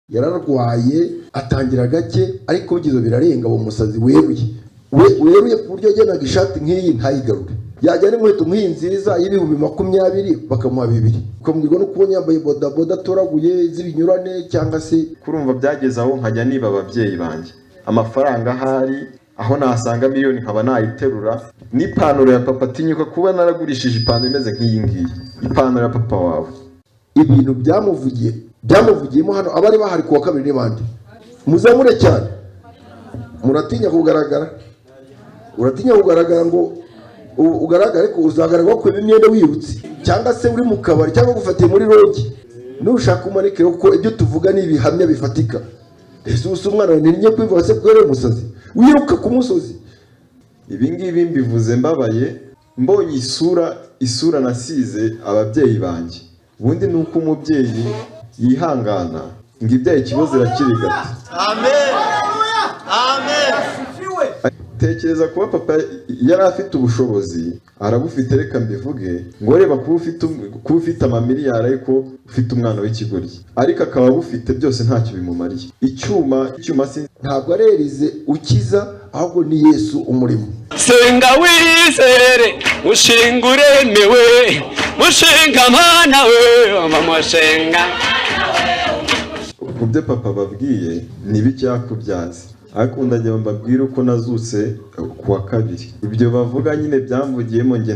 yararwaye atangira gake ariko bigizo birarenga mu musazi weruye ku buryo agenaga ishati nk'iyi ntayigaruke yajyana inkweto nk'iyi nziza y'ibihumbi 20 bakamuha 2 ukamwirwa no kubona yambaye bodaboda toraguye z'ibinyurane cyangwa se kurumva byageze aho nkajya niba ababyeyi banjye amafaranga ahari aho nasanga miliyoni nkaba nayiterura n'ipantaro ya papa tinyuka kuba naragurishije ipantaro imeze nk'iyi ngiyi ipantaro ya papa wawe ibintu byamuvugiyemo hano abari bahari kuwa kabiri n'abandi muzamure cyane muratinya kugaragara ngo ugaragare ko uzagaragara ko imyenda wibutse cyangwa se uri mu kabari cyangwa gufatiye muri rogi nushaka umanike ko ibyo tuvuga ni ibihamya bifatika Jesus umwana ninye kwivuga se kwere umusazi wiruka ku musozi ibi ngibi mbivuze mbabaye mbonye isura nasize ababyeyi banjye ubundi nuko umubyeyi yihangana ngo ibyaye ikibazo irakirigata amen amen tekereza kuba papa yari afite ubushobozi arabufite reka mbivuge ngo reba kuba ufite amamiliyari ariko ufite umwana w'ikigoryi ariko akaba abufite byose ntacyo bimumariye icyuma ntabwo arerize ukiza ahubwo ni Yesu umurimo senga wizere mushinga uremewe mushinga mana we amamushinga kubyo papa babwiye nibicyakubyaza ariko ndajya mbabwira uko nazutse kuwa kabiri ibyo bavuga nyine byamvugiyemo nge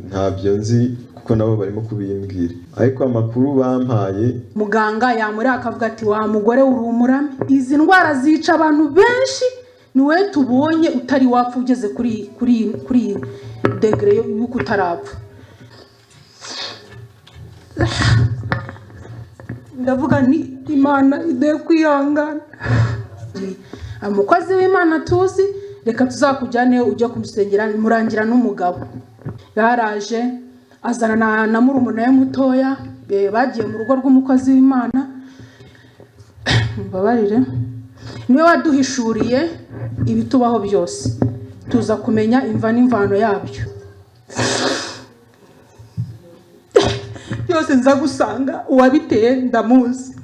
ntabyo nzi kuko nabo barimo kubimbwira ariko amakuru bampaye muganga yamuri akavuga ati wa mugore uri umurame izi ndwara zica abantu benshi niwe tubonye utari wapfa ugeze kuri degree y'uko utarapfa ndavuga ni Imana ide kwihangana umukozi w'Imana tuzi reka tuzakujyane ujya kumusengera murangira n'umugabo yaraje azana na murumuna we mutoya bagiye mu rugo rw'umukozi w'Imana mbabarire niwe waduhishuriye ibitubaho byose tuza kumenya imva n'imvano yabyo byose nza gusanga uwabiteye ndamuzi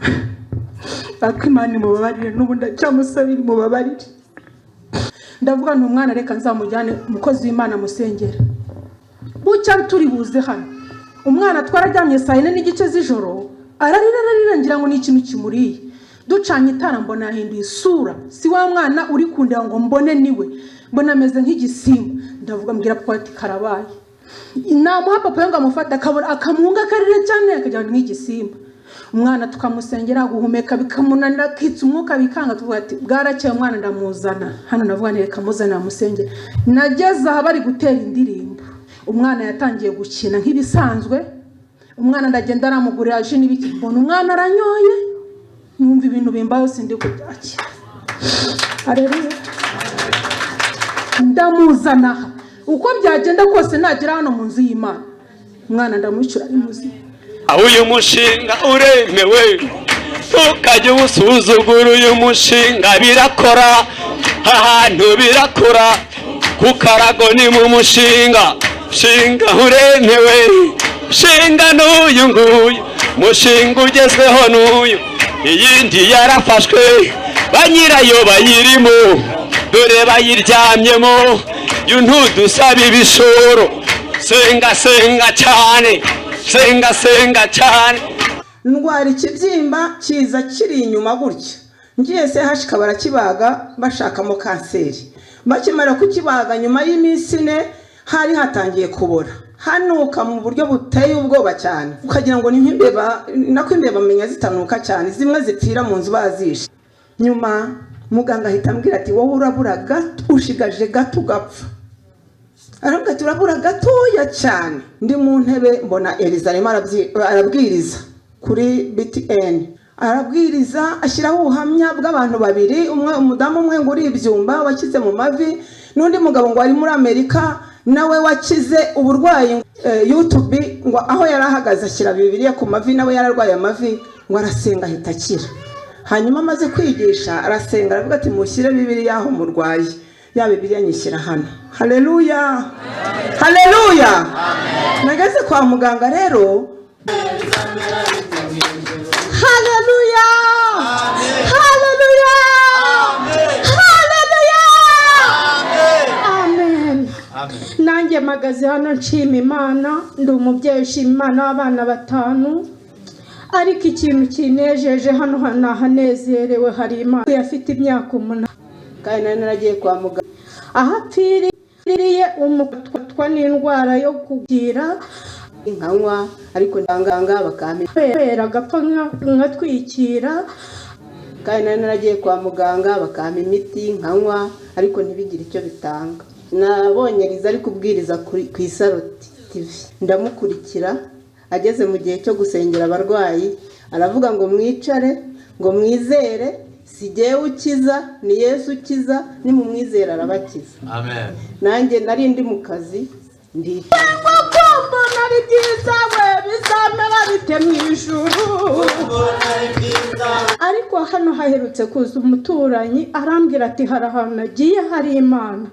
ariko Imana imubabarire n'ubu ndacyamusabira imubabarire ndavuga ni umwana reka nzamujyane umukozi w'Imana musengera bucya turi buze hano umwana twarajyamye saa 4 n'igice z'ijoro ararira ngira ngo ni ikintu kimuriye ducanye itara mbona ahinduye isura si wa mwana uri kundira ngo mbone niwe mbona ameze nk'igisimba ndavuga mbwira papa ati karabaye inamuha papa ngo amufata akabura akamunga karire cyane akajya nk'igisimba umwana tukamusengera guhumeka bikamunanira kitse umwuka bikanga tuvuga ati bwarakeye umwana ndamuzana hano navuga nti reka muzana musenge nageze aha bari gutera indirimbo umwana yatangiye gukina nk'ibisanzwe umwana ndagenda aramugurira aje n'ibiki mbona umwana aranyoye numva ibintu bimbaho sindi kubyakira haleluya ndamuzana uko byagenda kose nagera hano mu nzu y'Imana umwana ndamwicura ari muzima uyu mushinga uremewe ukajya usuzugura uyu mushinga birakora ahantu birakora kukarago ni mu mushinga shinga uremewe shinga n'uyu nguyu mushinga ugezweho n'uyu iyindi yarafashwe banyirayo bayirimo dore bayiryamyemo ntudusaba ibishoro senga cyane senga cyane ndwara ikibyimba kiza kiri inyuma gutya ngiye se hashika barakibaga bashakamo kanseri bakimara kukibaga nyuma y'iminsi 4 hari hatangiye kubora hanuka mu buryo buteye ubwoba cyane ukagira ngo ni nk'imbeba nako imbeba menya zitanuka cyane zimwe zipfira mu nzu bazishe nyuma muganga ahita ambwira ati wowe urabura gato ushigaje gato ugapfa aravuga ati urabura gatoya cyane ndi mu ntebe mbona Elizarema arabwiriza kuri BTN arabwiriza ashyiraho ubuhamya bw'abantu babiri umwe umudamu umwe ngo uri ibyumba wakize mu mavi n'undi mugabo ngo ari muri Amerika nawe wakize uburwayi YouTube ngo aho yarahagaze ashyira Bibiliya ku mavi nawe yararwaye amavi ngo arasenga ahita akira hanyuma amaze kwigisha arasenga aravuga ati mushyire Bibiliya aho murwaye ya Bibiliya nyishyira hano haleluya haleluya nageze kwa muganga rero haleluya nanjye mpagaze hano nshima Imana, ndi umubyeyi ushima Imana w'abana 5, ariko ikintu kinejeje hano hanezerewe hari Imana yafite imyaka 8 kandi naragiye kwa muganga ahapfiriye umutwa n'indwara yo kugira inkanywa, ariko ndanganga bakamira gapfa nkatwikira kandi naragiye kwa muganga bakama imiti nkanywa, ariko ntibigire icyo bitanga. Nabonye riza ari kubwiriza ku Isaroti TV, ndamukurikira ageze mu gihe cyo gusengera abarwayi aravuga ngo mwicare, ngo mwizere, si jyewe ukiza ni Yesu ukiza, ni mu mwizera arabakiza. Amen. Nanjye nari ndi mu kazi ndicara nari byiza we bizamera bite mu ijuru, ariko hano haherutse kuza umuturanyi arambwira ati hari ahantu nagiye hari Imana.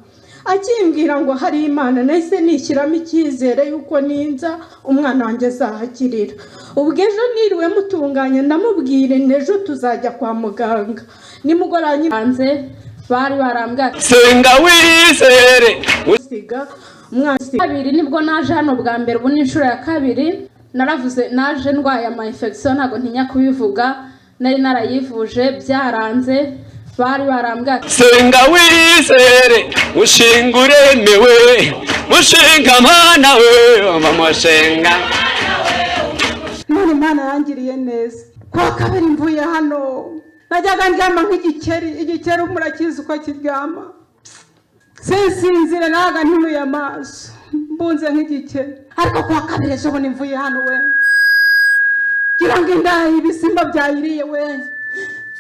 Akimbwira ngo hari Imana nahise nishyiramo icyizere yuko ninza umwana wanjye azahakirira. Ubwo ejo niriwe mutunganya ndamubwire nejo tuzajya kwa muganga. Nimugoranye hanze bari barambwira senga wizere usiga umwana 2 nibwo naje hano bwa mbere, ubu ni inshuro ya 2. Naravuze naje ndwaye ama infection ntago ntinya kubivuga, nari narayivuje byaranze bari barambwira senga wizere mushinga uremewe mushinga mana we mamushinga. None Imana yangiriye neza. Kwa kabiri mvuye hano najyaga ndyama nk'igikeri murakizi uko kiryama, sinzire naga ntinuye amaso mbunze nk'igikeri, ariko kwa kabiri ejo bundi mvuye hano we gira ngo inda ibisimba byayiriye we,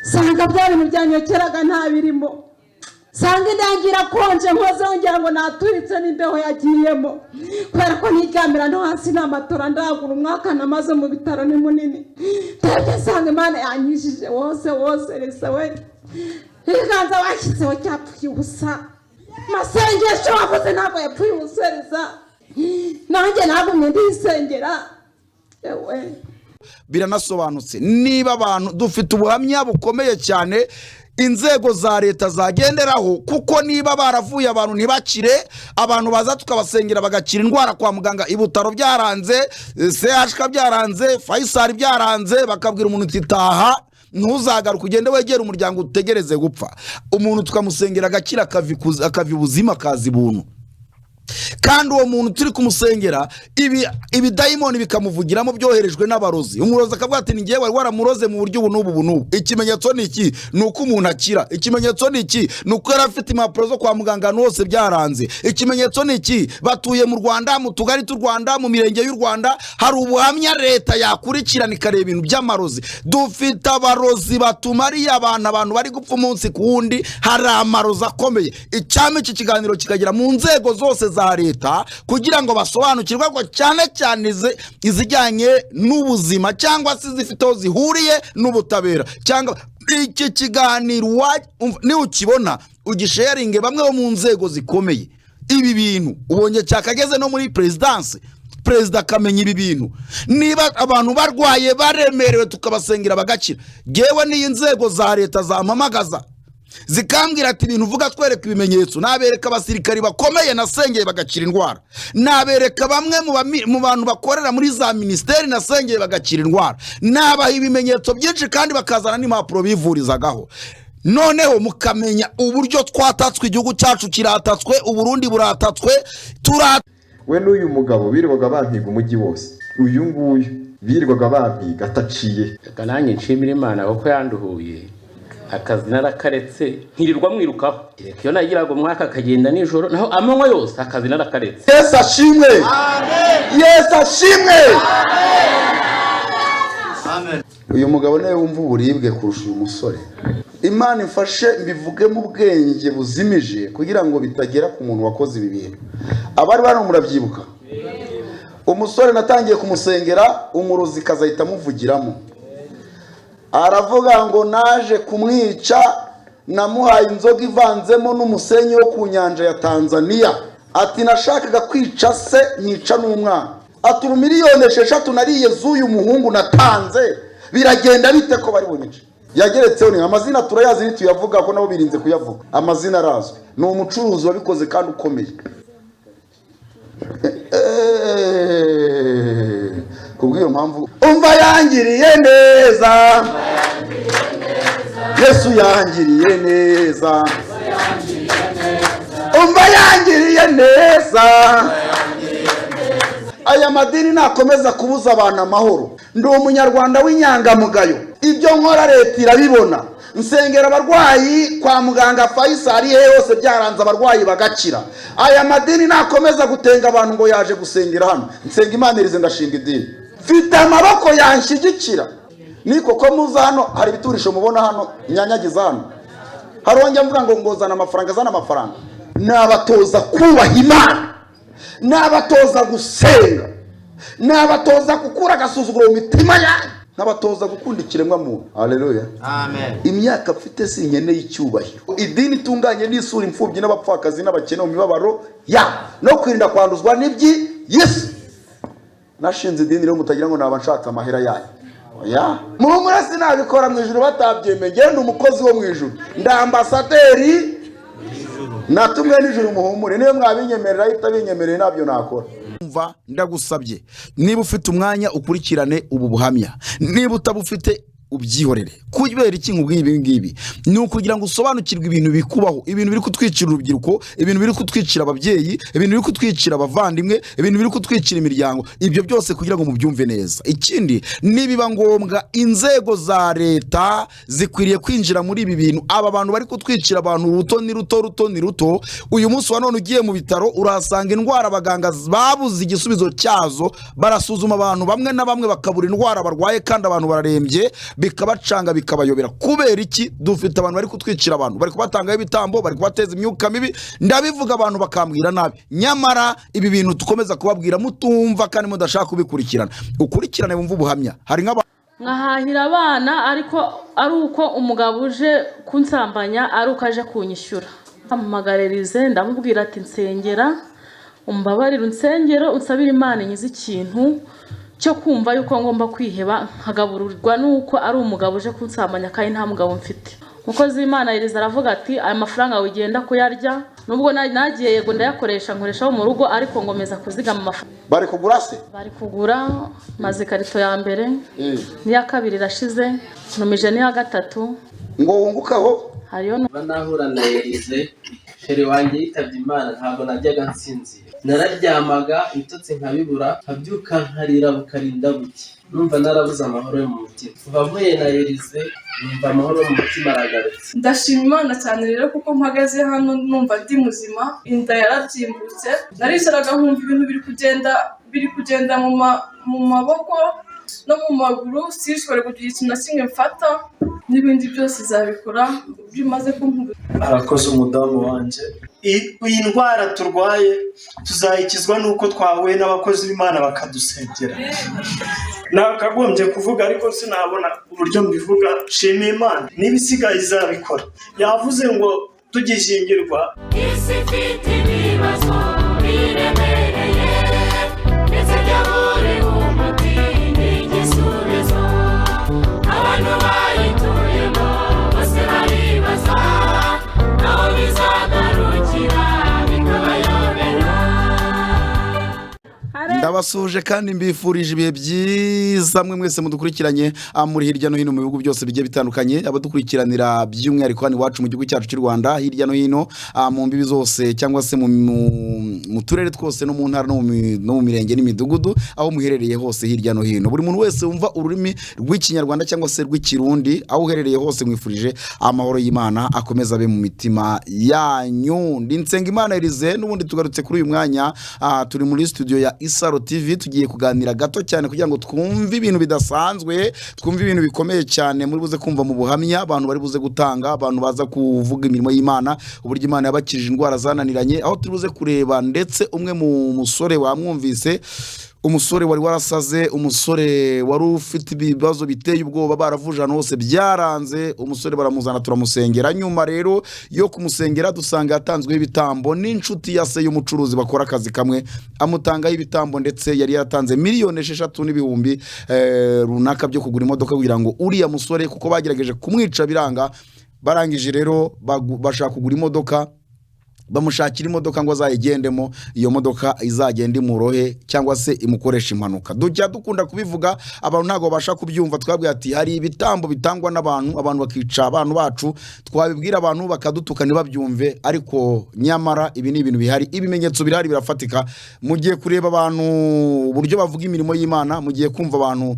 sanga bya bintu byanyokeraga nta birimo, sanga indangira konje nkoze ngira ngo naturitse n'imbeho yagiyemo, kubera ko niryamira no hasi n'amatora ndagura umwaka namaze mu bitaro ni munini. Tebye sanga Imana yanyishije wose resa we, iganza washyizeho cyapfuye ubusa, masengesho wavuze ntabwo yapfuye ubusa resa, nanjye nagumye ndisengera ewe. Biranasobanutse niba abantu dufite ubuhamya bukomeye cyane inzego za leta zagenderaho, kuko niba baravuye abantu ntibakire, abantu baza tukabasengera bagakira indwara kwa muganga, ibutaro byaranze, CHK byaranze, Faisal byaranze, bakabwira umuntu utitaha ntuzagaruka ugende wegera umuryango utegereze gupfa, umuntu tukamusengera agakira akavi ubuzima kazi buntu. Kandi uwo muntu turi kumusengera ibi dayimoni bikamuvugiramo byoherejwe n'abarozi. Umurozi akavuga ati ngiye wari waramuroze mu buryo ubu n'ubu. Ikimenyetso ni iki? Nuko umuntu akira. Ikimenyetso ni iki? Nuko yari afite impapuro zo kwa muganga hose byaranze. Ikimenyetso ni iki? Batuye mu Rwanda, mu tugari t'u Rwanda, mu mirenge y'u Rwanda, hari ubuhamya leta yakurikirana ikareba ibintu by'amarozi. Dufite abarozi batumariye abantu bari gupfa umunsi ku wundi, hari amarozi akomeye. Icyame iki kiganiro kikagira mu nzego zose za leta kugira ngo basobanukirwe ko cyane cyane izijyanye n'ubuzima cyangwa se zifiteho zihuriye n'ubutabera. Cyangwa iki kiganiro ni ukibona ugisharinge bamwe bo mu nzego zikomeye. Ibi bintu ubonye cyakageze no muri presidence, perezida akamenya ibi bintu. Niba abantu barwaye baremerewe tukabasengera bagakira, gewe n'iyi nzego za leta zampamagaza zikambwira ati ibintu uvuga twereka ibimenyetso, nabereka abasirikari bakomeye nasengeye bagakira indwara, nabereka bamwe mu bantu bakorera muri za ministeri nasengeye bagakira indwara, nabaha ibimenyetso byinshi kandi bakazana n'impapuro bivurizagaho. Noneho mukamenya uburyo twatatswe, igihugu cyacu kiratatswe, uburundi buratatswe, we n'uyu mugabo birirwaga bampiga umujyi wose, uyu nguyu birirwaga bampiga ataciye. Nanjye nshimira Imana kuko yanduhuye, akazi narakaretse nkirirwa mwirukaho. Iyo nagiraga umwaka akagenda nijoro, naho amanywa yose akazi narakaretse. Yesu ashimwe. Amen. Yesu ashimwe. Amen. Uyu mugabo nawe wumva uburibwe kurusha uyu musore. Imana ifashe mbivuge mu bwenge buzimije kugira ngo bitagera ku muntu wakoze ibi bintu. Abari bano murabyibuka. Umusore natangiye kumusengera, umurozi kazahita amuvugiramo. Aravuga ngo naje kumwica, namuhaye inzoga ivanzemo n'umusenyi wo ku nyanja ya Tanzania. Ati nashakaga kwica se nyica n'umwana. Ati 1,600,000 nariye z'uyu muhungu natanze, biragenda bite ko bari bunyice? Yageretseho ni amazina turayazi nituyavuga ko nabo birinze kuyavuga. Amazina arazwe. Ni umucuruzi wabikoze kandi ukomeye. kubw'iyo mpamvu umva yangiriye neza, Yesu yangiriye neza, umva yangiriye neza. Aya madini nakomeza kubuza abantu amahoro. Ndi umunyarwanda w'inyangamugayo, ibyo nkora leta irabibona. Nsengera abarwayi kwa muganga Faisal hose byaranze abarwayi bagakira. Aya madini nakomeza gutenga abantu ngo yaje gusengera hano, nsenga Imana irize ndashinga idini, mfite amaboko yanshyigikira. Niko ko muza hano hari biturisho mubona hano nyanyagiza hano, harongera mvuga ngo ngozana amafaranga, zana amafaranga. Nabatoza kubaha Imana, nabatoza gusenga, nabatoza gukura agasuzuguro mu mitima yanyu, nabatoza gukunda ikiremwa muntu. Haleluya, amen. Imyaka mfite si nkeneye icyubahiro. Idini itunganye n'isura imfubyi n'abapfakazi n'abakene mu mibabaro no kwirinda kwanduzwa n'ibyi Yesu. Nashinze idini rero mutagira ngo nabanshatse amahera yanyu. Oya, muhumura sinabikora mu ijuru batabyemeye. Ngende umukozi wo mu ijuru, nda ambasaderi natumwe n'ijuru. Muhumure, niyo mwabinyemerera itabinyemereye nabyo nakora. Umva ndagusabye, niba ufite umwanya ukurikirane ubu buhamya, niba utabufite ubyihorere. Kubera iki nkubwiye ibi ngibi? Ni ukugira ngo usobanukirwe ibintu bikubaho, ibintu biri kutwicira urubyiruko, ibintu biri kutwicira ababyeyi, ibintu biri kutwicira abavandimwe, ibintu biri kutwicira imiryango. Ibyo byose kugira ngo mubyumve neza. Ikindi, nibiba ngombwa inzego za leta zikwiriye kwinjira muri ibi bintu. Aba bantu bari kutwicira abantu ruto ni ruto. Uyu munsi wa none ugiye mu bitaro urahasanga indwara abaganga babuze igisubizo cyazo, barasuzuma abantu bamwe na bamwe bakabura indwara barwaye kandi abantu bararembye, bikabacanga bikabayobera. Kubera iki? Dufite abantu bari kutwicira abantu, bari kubatangaho ibitambo, bari kubateza imyuka mibi. Ndabivuga abantu bakambwira nabi, nyamara ibi bintu tukomeza kubabwira mutumva kandi mudashaka kubikurikirana. Ukurikirane wumva ubuhamya. Hari nkahahira abana ariko ari uko umugabo uje kunsambanya, ari uko aje kunyishyura. Amumagaririze ndamubwira ati nsengera, umbabarira unsengero, unsabira Imana nyize ikintu cyo kumva yuko ngomba kwiheba nkagaburirwa nuko ari umugabo uje kunsambanya kandi nta mugabo mfite. Umukozi w'Imana yiriza aravuga ati aya mafaranga wigenda kuyarya, nubwo nagiye yego ndayakoresha nkoreshaho mu rugo, ariko ngomeza kuzigama amafaranga. Bari kugura se? Bari kugura, maze karito ya mbere n'iya kabiri irashize, numije n'iya gatatu. Ngo wungukaho? Hariyo nahura na Elize, sheri wanjye yitabye Imana, ntabwo najyaga nsinzira. Nararyamaga ibitotsi nkabibura, nkabyuka nkarira bukarinda buke, numva narabuze amahoro yo mu mutima. Kuva mpuye na Elize numva amahoro mu mutima aragarutse. Ndashima Imana cyane rero kuko mpagaze hano numva ndi muzima, inda yarabyimbutse, naricaraga nkumva ibintu biri kugenda mu maboko no mu maguru, sishobora kugira ikintu na kimwe mfata, n'ibindi byose izabikora bimaze kumpuga. Arakoze umudamu wanje. Iyi ndwara turwaye tuzayikizwa nuko twahuye n'abakozi b'Imana bakadusengera. Nakagombye kuvuga ariko sinabona uburyo mbivuga. Shima Imana, n'ibisigaye izabikora. Yavuze ngo tugishingirwa isi ifite ibibazo biremereye, ndetse byabure umuti n'igisubizo. Abantu bayituyemo bose baribaza naho bizagarukira bikabayobera. Ndabasuje kandi mbifurije ibihe byiza mwe mwese mudukurikiranye muri hirya no hino mu bihugu byose bigiye bitandukanye, abadukurikiranira by'umwihariko hano iwacu mu gihugu cyacu cy'u Rwanda, hirya no hino mu mbibi zose cyangwa se mu turere twose no mu ntara no mu mirenge n'imidugudu, aho muherereye hose hirya no hino. Buri muntu wese wumva ururimi rw'ikinyarwanda cyangwa se rw'ikirundi, aho uherereye hose mwifurije amahoro y'Imana akomeza abe mu mitima yanyu. Ndi Nsengimana Elize, n'ubundi tugarutse kuri uyu mwanya, turi muri studio ya Isaro TV, tugiye kuganira gato cyane kugira ngo twumve ibintu bidasanzwe, twumve ibintu bikomeye cyane muri buze kumva mu buhamya abantu bari buze gutanga, abantu baza kuvuga imirimo y'Imana, uburyo Imana yabakirije indwara zananiranye, aho turi buze kureba ndetse umwe mu musore wamwumvise, umusore wari warasaze, umusore wari ufite ibibazo biteye ubwoba, baravuje ahantu hose byaranze, umusore baramuzana turamusengera. Nyuma rero yo kumusengera dusanga yatanzweho ibitambo n'inshuti ya se y'umucuruzi bakora akazi kamwe, amutangaho ibitambo ndetse yari yatanze miliyoni 6,000,000 runaka byo kugura imodoka kugira ngo uriya musore, kuko bagerageje kumwica biranga, barangije rero bashaka kugura imodoka bamushakira imodoka ngo azayigendemo, iyo modoka izagenda imurohe cyangwa se imukoresha impanuka. Dujya dukunda kubivuga, abantu ntago basha kubyumva. Twabwiye ati hari ibitambo bitangwa n'abantu, abantu bakica abantu bacu, twabibwira abantu bakadutuka ntibabyumve, ariko nyamara ibi ni ibintu bihari, ibimenyetso birahari birafatika. Mugiye kureba abantu uburyo bavuga imirimo y'Imana, mugiye kumva abantu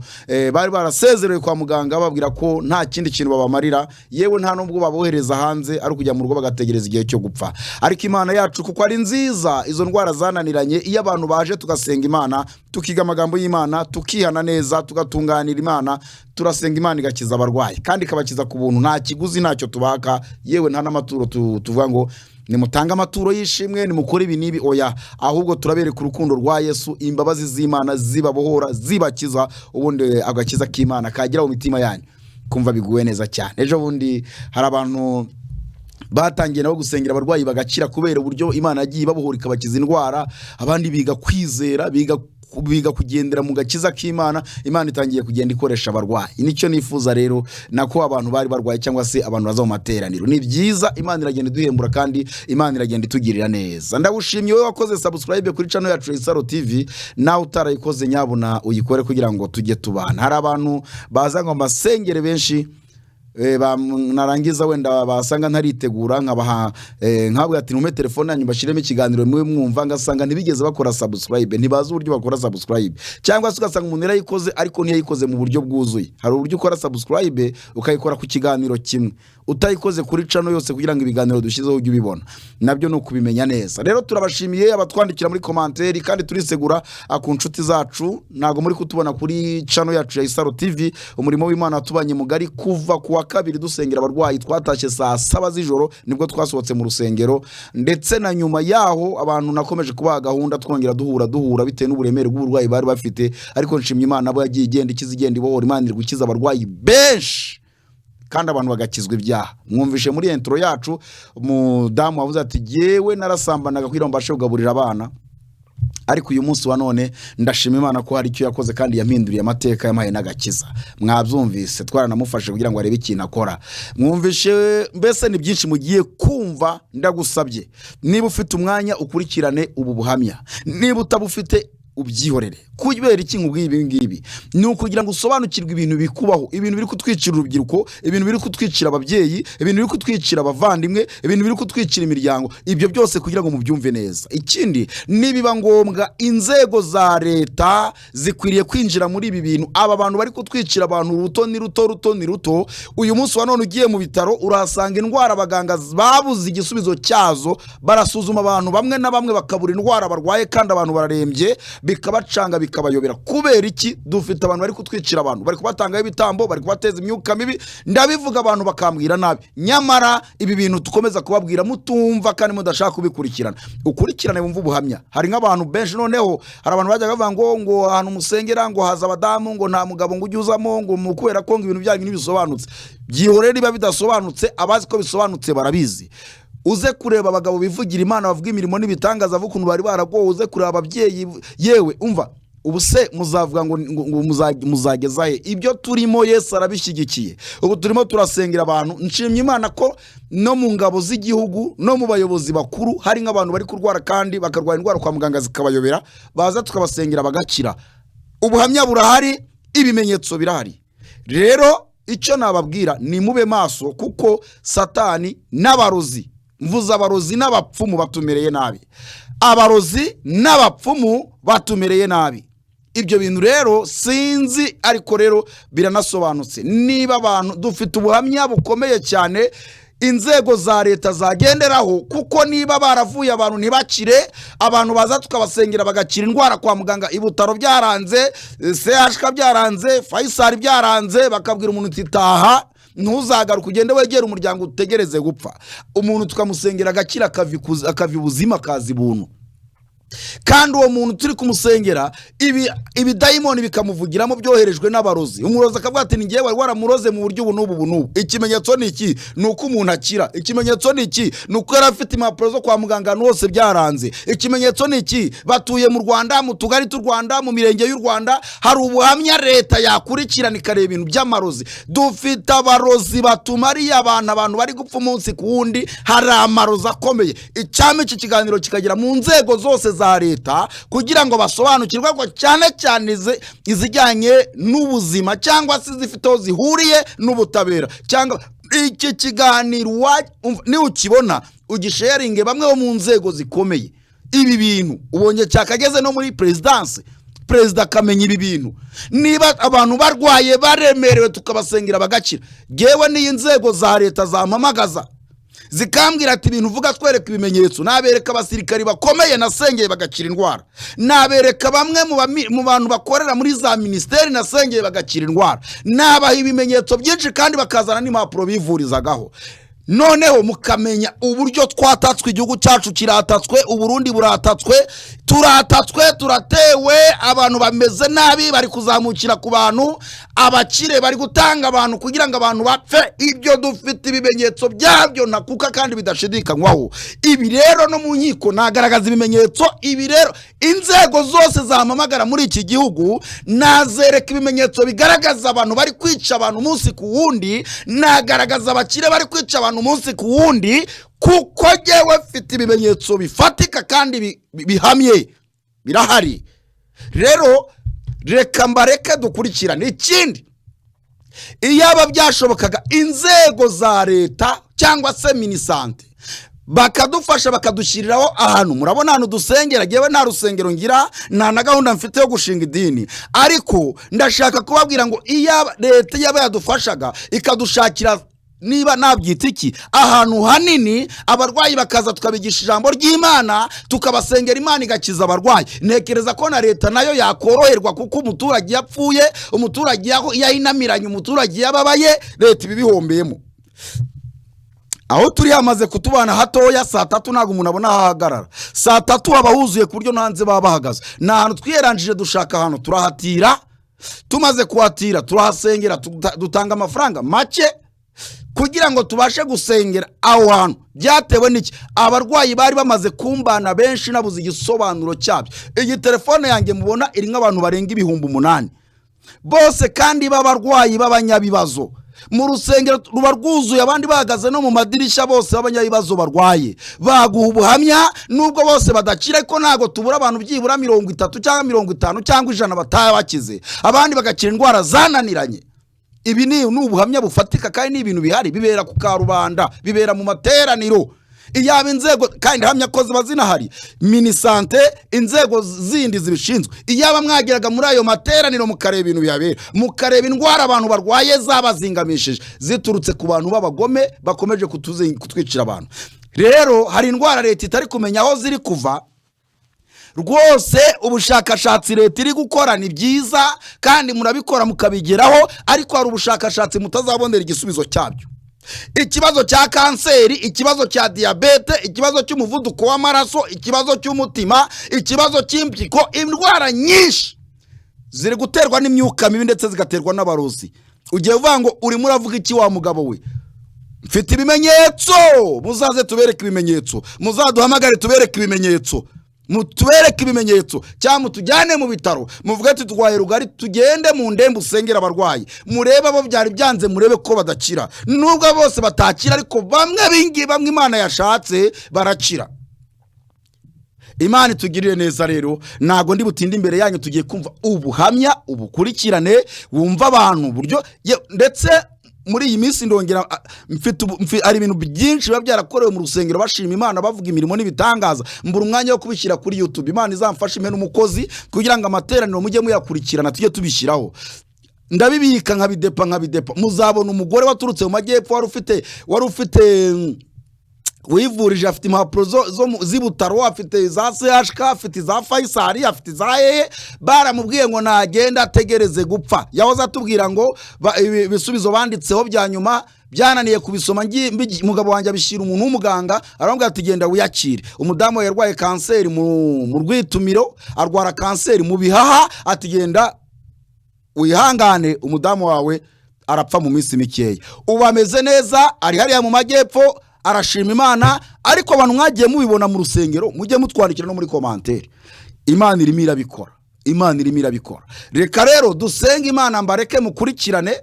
bari barasezerewe kwa muganga babwira ko nta kindi kintu babamarira, yewe nta nubwo babohereza hanze ari kujya mu rugo bagategereza igihe cyo gupfa. Ariko Imana yacu kuko ari nziza, izo ndwara zananiranye iyo abantu baje tugasenga Imana, tukiga amagambo y'Imana, tukihana neza, tugatunganira Imana, turasenga Imana igakiza abarwayi kandi ikabakiza ku buntu, nta kiguzi ntacyo tubaka, yewe nta n'amaturo tuvuga ngo nimutanga amaturo yishimwe nimukore ibi nibi, oya, ahubwo turabereka urukundo rwa Yesu, imbabazi z'Imana zibabohora zibakiza, ubundi agakiza k'Imana kagira mu mitima yanyu kumva biguwe neza cyane. Ejo bundi hari abantu batangiye nabo gusengera abarwayi bagakira kubera uburyo Imana yagiye babohora ikabakiza indwara, abandi biga kwizera, biga kugendera mu gakiza k'Imana, Imana itangiye kugenda ikoresha abarwayi. Nicyo nifuza rero, nako abantu bari barwaye cyangwa se abantu baza mu materaniro, ni byiza, Imana iragenda iduhembura kandi Imana iragenda itugirira neza. Ndagushimye wowe wakoze subscribe kuri channel yacu Isaro TV, nawe utarayikoze nyabuna uyikore kugira ngo tujye tubana. Hari abantu baza ngo masengere benshi narangiza wenda basanga ntaritegura nkabaha nkabwe ati nume telefone yanyu bashiremo ikiganiro mwe mwumva, ngasanga ntibigeze bakora subscribe, ntibazi uburyo bakora subscribe, cyangwa se ugasanga umuntu yarayikoze ariko ntiyayikoze mu buryo bwuzuye. Hari uburyo ukora subscribe ukayikora ku kiganiro kimwe, utayikoze kuri channel yose kugira ngo ibiganiro dushizeho ujye ubibona, nabyo no kubimenya neza. Rero turabashimiye abatwandikira muri commentaire, kandi turisegura ku nshuti zacu, nago muri kutubona kuri channel yacu ya Isaro TV. Umurimo w'Imana atubanye mugari kuva kuwa kabiri dusengera abarwayi, twatashye saa 7 z'ijoro nibwo twasohotse mu rusengero, ndetse na nyuma yaho abantu nakomeje kubaha gahunda twongera duhura bitewe n'uburemere bw'uburwayi bari bafite, ariko nshimye Imana abo yagiye igenda ikizigenda ibohora, Imana iri gukiza abarwayi benshi kandi abantu bagakizwa ibyaha. Mwumvishe muri intro yacu umudamu wavuze ati yewe narasambanaga kugira ngo mbashe kugaburira abana, ariko uyu munsi wa none ndashima Imana ko hari icyo yakoze kandi yampinduriye amateka y'amahe n'agakiza. Mwabyumvise, twaranamufashe kugira ngo arebe ikintu akora. Mwumvishe, mbese ni byinshi mugiye kumva. Ndagusabye niba ufite umwanya ukurikirane ubu buhamya, niba utabufite ubyihorere. Kubera iki nkubwiye ibi ngibi? Ni ukugira ngo usobanukirwe ibintu bikubaho, ibintu biri kutwicira urubyiruko, ibintu biri kutwicira ababyeyi, ibintu biri kutwicira abavandimwe, ibintu biri kutwicira imiryango, ibyo byose kugira ngo mubyumve neza. Ikindi nibiba ngombwa, inzego za leta zikwiriye kwinjira muri ibi bintu. Aba bantu bari kutwicira abantu ruto ni ruto. Uyu munsi wa none ugiye mu bitaro urahasanga indwara abaganga babuze igisubizo cyazo, barasuzuma abantu bamwe na bamwe bakabura indwara barwaye kandi abantu bararembye, bikabacanga bikabayobera. Kubera iki? Dufite abantu bari kutwicira abantu, bari kubatangaho ibitambo, bari kubateza imyuka mibi, ndabivuga abantu bakambwira nabi. Nyamara ibi bintu tukomeza kubabwira mutumva kandi mudashaka kubikurikirana. Ukurikirane bumva ubuhamya. Hari nk'abantu benshi noneho, hari abantu bajyaga bavuga ngo ahantu musengera ngo haza abadamu, ngo nta mugabo ngo ujyuzamo, ngo mukubera ko ngo ibintu byanyu ntibisobanutse. Byihorere niba bidasobanutse, abazi ko bisobanutse barabizi. Uze kureba abagabo bivugira Imana bavuga imirimo n'ibitangaza vukuntu bari baragowe, uze kureba ababyeyi, yewe umva ubuse muzavuga ngo muzagezahe ibyo turimo. Yesu arabishyigikiye. Ubu turimo turasengera abantu. Nshimye Imana ko no mu ngabo z'igihugu no mu bayobozi bakuru hari nk'abantu bari kurwara kandi bakarwara indwara kwa muganga zikabayobera, baza tukabasengera bagakira. Ubuhamya burahari, ibimenyetso birahari. Rero icyo nababwira ni mube maso, kuko Satani n'abarozi, mvuza abarozi n'abapfumu batumereye nabi. Abarozi n'abapfumu batumereye nabi. Ibyo bintu rero sinzi, ariko rero biranasobanutse. Niba abantu dufite ubuhamya bukomeye cyane inzego za leta zagenderaho, kuko niba baravuye abantu ntibakire, abantu baza tukabasengera bagakira indwara kwa muganga, ibutaro byaranze, CHK byaranze, Faisal byaranze, bakabwira umuntu titaha ntuzagaruka ugende wegera umuryango utegereze gupfa. Umuntu tukamusengera agakira akavi ubuzima kazi buntu. kandi uwo muntu turi kumusengera ibidayimoni bikamuvugiramo byoherejwe n'abarozi. Umurozi akavuga ati ngiye wari waramuroze mu buryo ubu n'ubu. Ikimenyetso ni iki? Nuko umuntu akira. Ikimenyetso ni iki? Nuko yari afite impapuro zo kwa muganga hose byaranze. Ikimenyetso ni iki? Batuye mu Rwanda, mu tugari t'u Rwanda, mu mirenge y'u Rwanda, hari ubuhamya leta yakurikirana ikareba ibintu by'amarozi. Dufite abarozi batumariye abantu bari gupfa umunsi ku wundi, hari amarozi akomeye. Icyame iki kiganiro kikagera mu nzego zose za leta kugira ngo basobanukirwe ko cyane cyane izijyanye n'ubuzima cyangwa se zifiteho zihuriye n'ubutabera. Cyangwa iki kiganiro ni ukibona ugisharinge bamwe bo mu nzego zikomeye. Ibi bintu ubonye cyakageze no muri presidence, perezida akamenya ibi bintu. Niba abantu barwaye baremerewe tukabasengera bagakira, gewe n'iyi nzego za leta zampamagaza zikambwira ati ibintu uvuga twereka ibimenyetso, nabereka abasirikari bakomeye nasengeye bagakira indwara, nabereka bamwe mu bantu bakorera muri za ministeri nasengeye bagakira indwara, nabaha ibimenyetso byinshi kandi bakazana n'impapuro bivurizagaho. Noneho mukamenya uburyo twatatswe, igihugu cyacu kiratatswe, uburundi buratatswe, turatatswe, turatewe, abantu bameze nabi, bari kuzamukira ku bantu, abakire bari gutanga abantu kugira ngo abantu bapfe. Ibyo dufite ibimenyetso byabyo nakuka kandi bidashidikanywaho. Ibi rero no mu nkiko nagaragaza ibimenyetso. Ibi rero inzego zose zampamagara muri iki gihugu nazereka ibimenyetso bigaragaza abantu bari kwica abantu umunsi ku wundi, nagaragaza abakire bari kwica abantu umunsi ku wundi, kuko jewe mfite ibimenyetso bifatika kandi bihamye birahari. Rero reka mbareke dukurikirane. Ikindi, iyaba byashobokaga inzego za leta cyangwa se minisante bakadufasha bakadushyiriraho ahantu, murabona hano dusengera, jewe nta rusengero ngira, nta na gahunda mfite yo gushinga idini, ariko ndashaka kubabwira ngo iyaba leta yaba yadufashaga ikadushakira, niba nabyita iki, ahantu hanini abarwayi bakaza tukabigisha ijambo ry'Imana, tukabasengera Imana igakiza abarwayi, ntekereza ko na leta nayo yakoroherwa, kuko umuturage yapfuye, umuturage yahinamiranye, umuturage yababaye, leta ibibihombeyemo. Aho turi hamaze kutubana hatoya, saa 3 ntago umuntu abona hahagarara, saa 3 haba huzuye ku buryo nanze baba bahagaze. Na ahantu twiyeranjije dushaka ahantu turahatira, tumaze kuhatira turahasengera, dutanga amafaranga make kugira ngo tubashe gusengera aho hantu. Byatewe n'iki? Abarwayi bari bamaze kumbana benshi nabuze igisobanuro cyabyo. Iyi telefone yanjye mubona iri nk'abantu barenga 8,000 bose kandi b'abarwayi b'abanyabibazo. Mu rusengero ruba rwuzuye, abandi bahagaze no mu madirisha, bose b'abanyabibazo barwaye, baguha ubuhamya nubwo bose badakira, ariko ntago tubura abantu byibura 30 cyangwa 50 cyangwa 100 bataye bakize, abandi bagakira indwara zananiranye. Ibi ni ubuhamya bufatika kandi ni ibintu bihari, bibera ku karubanda, bibera mu materaniro. Iyaba inzego kandi hamya ko ziba zinahari, minisante, inzego zindi zibishinzwe, iyaba mwageraga muri ayo materaniro mukareba ibintu bihabera, mukareba indwara abantu barwaye zabazingamishije ziturutse ku bantu b'abagome bakomeje kutwicira abantu. Rero hari indwara leta itari kumenya aho ziri kuva. Rwose ubushakashatsi leta iri gukora ni byiza kandi murabikora mukabigeraho, ariko hari ubushakashatsi mutazabonera igisubizo cyabyo. Ikibazo cya kanseri, ikibazo cya diabete, ikibazo cy'umuvuduko w'amaraso, ikibazo cy'umutima, ikibazo cy'impyiko, indwara nyinshi ziri guterwa n'imyuka mibi ndetse zigaterwa n'abarozi. Ugiye uvuga ngo urimo uravuga iki wa mugabo we? Mfite ibimenyetso, muzaze tubereke ibimenyetso, muzaduhamagare tubereke ibimenyetso, mutubereke ibimenyetso, cyangwa mutujyane mu bitaro, muvuga ati turwaye rugari, tugende mu ndembe usengera abarwayi, murebe abo byari byanze, murebe ko badakira. Nubwo bose batakira, ariko bamwe Imana yashatse barakira. Imana itugirire neza. Rero nago ndi butinde imbere yanyu, tugiye kumva ubuhamya, ubukurikirane, wumva abantu buryo, ndetse muri iyi minsi ndongera ari ibintu byinshi biba byarakorewe mu rusengero bashima Imana, bavuga imirimo n'ibitangaza. Mbura umwanya wo kubishyira kuri YouTube. Imana izamfashe impe n'umukozi kugira ngo amateraniro mujye muyakurikirana, tujye tubishyiraho. Ndabibika nkabidepa. Muzabona umugore waturutse mu majyepfo wari ufite wivurije, afite impapuro z'ibutaro, afite za CHK, afite za Faisal, afite za baramubwiye ngo nagenda ategereze gupfa. Yahoze atubwira ngo ibisubizo banditseho bya nyuma byananiye kubisoma umugabo wanjye abishyira umuntu w'umuganga arambwira ati genda wiyakire. Umudamu we yarwaye kanseri mu rwitumiro, arwara kanseri mu bihaha, ati genda wihangane umudamu wawe arapfa mu minsi mikeya. Ubu ameze neza, ari hariya mu majyepfo, arashima Imana. Ariko abantu mwagiye mubibona mu rusengero, mujye mutwandikira no muri komantere. Imana irimo irabikora, Imana irimo irabikora. Reka rero dusenge Imana, mbareke mukurikirane,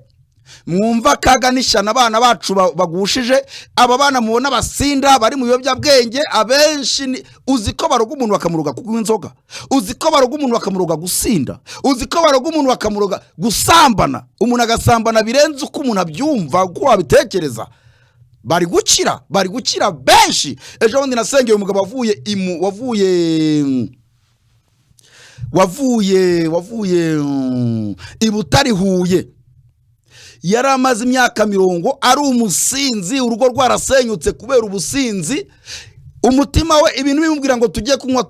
mwumva kaganishyana abana bacu bagushije. Aba bana mubona basinda bari mu biyobyabwenge, abenshi uzi ko baroga umuntu bakamuroga kunywa inzoga, uzi ko baroga umuntu bakamuroga gusinda, uzi ko baroga umuntu bakamuroga gusambana. Umuntu agasambana birenze uko umuntu abyumva, uko wabitekereza. Bari gukira benshi. Ejo bundi nasengeye umugabo wavuye ibutari Huye, yari amaze imyaka 40 ari umusinzi, urugo rwarasenyutse kubera ubusinzi. Umutima we ibintu bimubwira ngo tujye kunywa,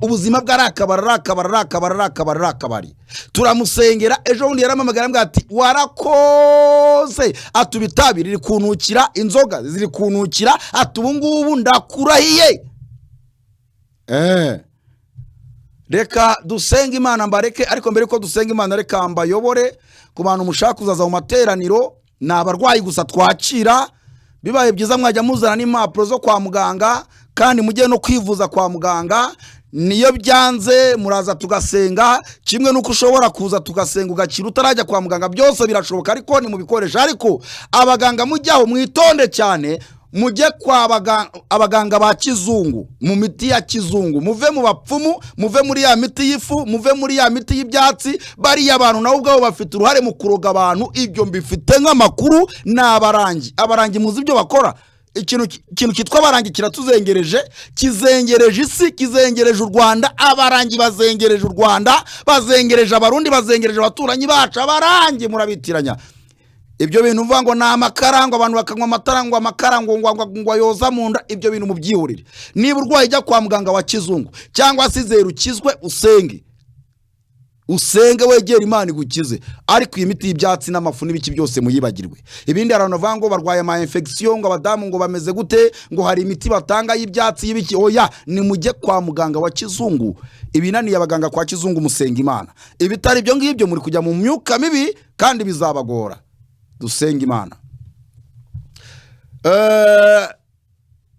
ubuzima bw'arakabari. Turamusengera. Ejo bundi yaramamagara ambwira ati warakoze, atubitabiri riri kunukira, inzoga ziri kunukira, atubu ngubu ndakurahiye. Reka dusenga Imana, mbareke. Ariko mbere ko dusenga Imana, reka mbayobore ku bantu mushaka kuzaza mu materaniro. Ni abarwayi gusa twakira, bibaye byiza mwajya muzana n'impapuro zo kwa muganga, kandi mujye no kwivuza kwa muganga. Niyo byanze muraza tugasenga, kimwe nuko ushobora kuza tugasenga ugakira utarajya kwa muganga, byose birashoboka. Ariko ni mubikoresha. Ariko abaganga mujyaho mwitonde cyane, mujye kwa abaganga ba kizungu, mu miti ya kizungu. Muve mu bapfumu, muve muri ya miti y'ifu, muve muri ya miti y'ibyatsi. Bari abantu nabo ubwabo bafite uruhare mu kuroga abantu. Ibyo mbifite nk'amakuru. Abarangi muzi ibyo bakora. Ikintu kitwa abarangi kiratuzengereje, kizengereje isi, kizengereje u Rwanda. Abarangi bazengereje u Rwanda, bazengereje abarundi, bazengereje abaturanyi bacu. Abarangi murabitiranya. Ibyo bintu uvuga ngo na amakarango, abantu bakanywa amatarango, amakarango ngo yoza mu nda, ibyo bintu mubyihurire. Niba urwaye jya kwa muganga wa kizungu, cyangwa sizeru ukizwe, usenge wegera Imana igukize. Ariko iyi miti y'ibyatsi n'amafu n'ibiki byose muyibagirwe. Ibindi abantu bavuga ngo barwaye ama infection, ngo abadamu ngo bameze gute, ngo hari imiti batanga y'ibyatsi y'ibiki. Oya, ni mujye kwa muganga wa kizungu. Ibinaniye abaganga kwa kizungu musenga Imana. Ibitari ibyo ngibyo muri kujya mu myuka mibi kandi bizabagora. Dusenga Imana.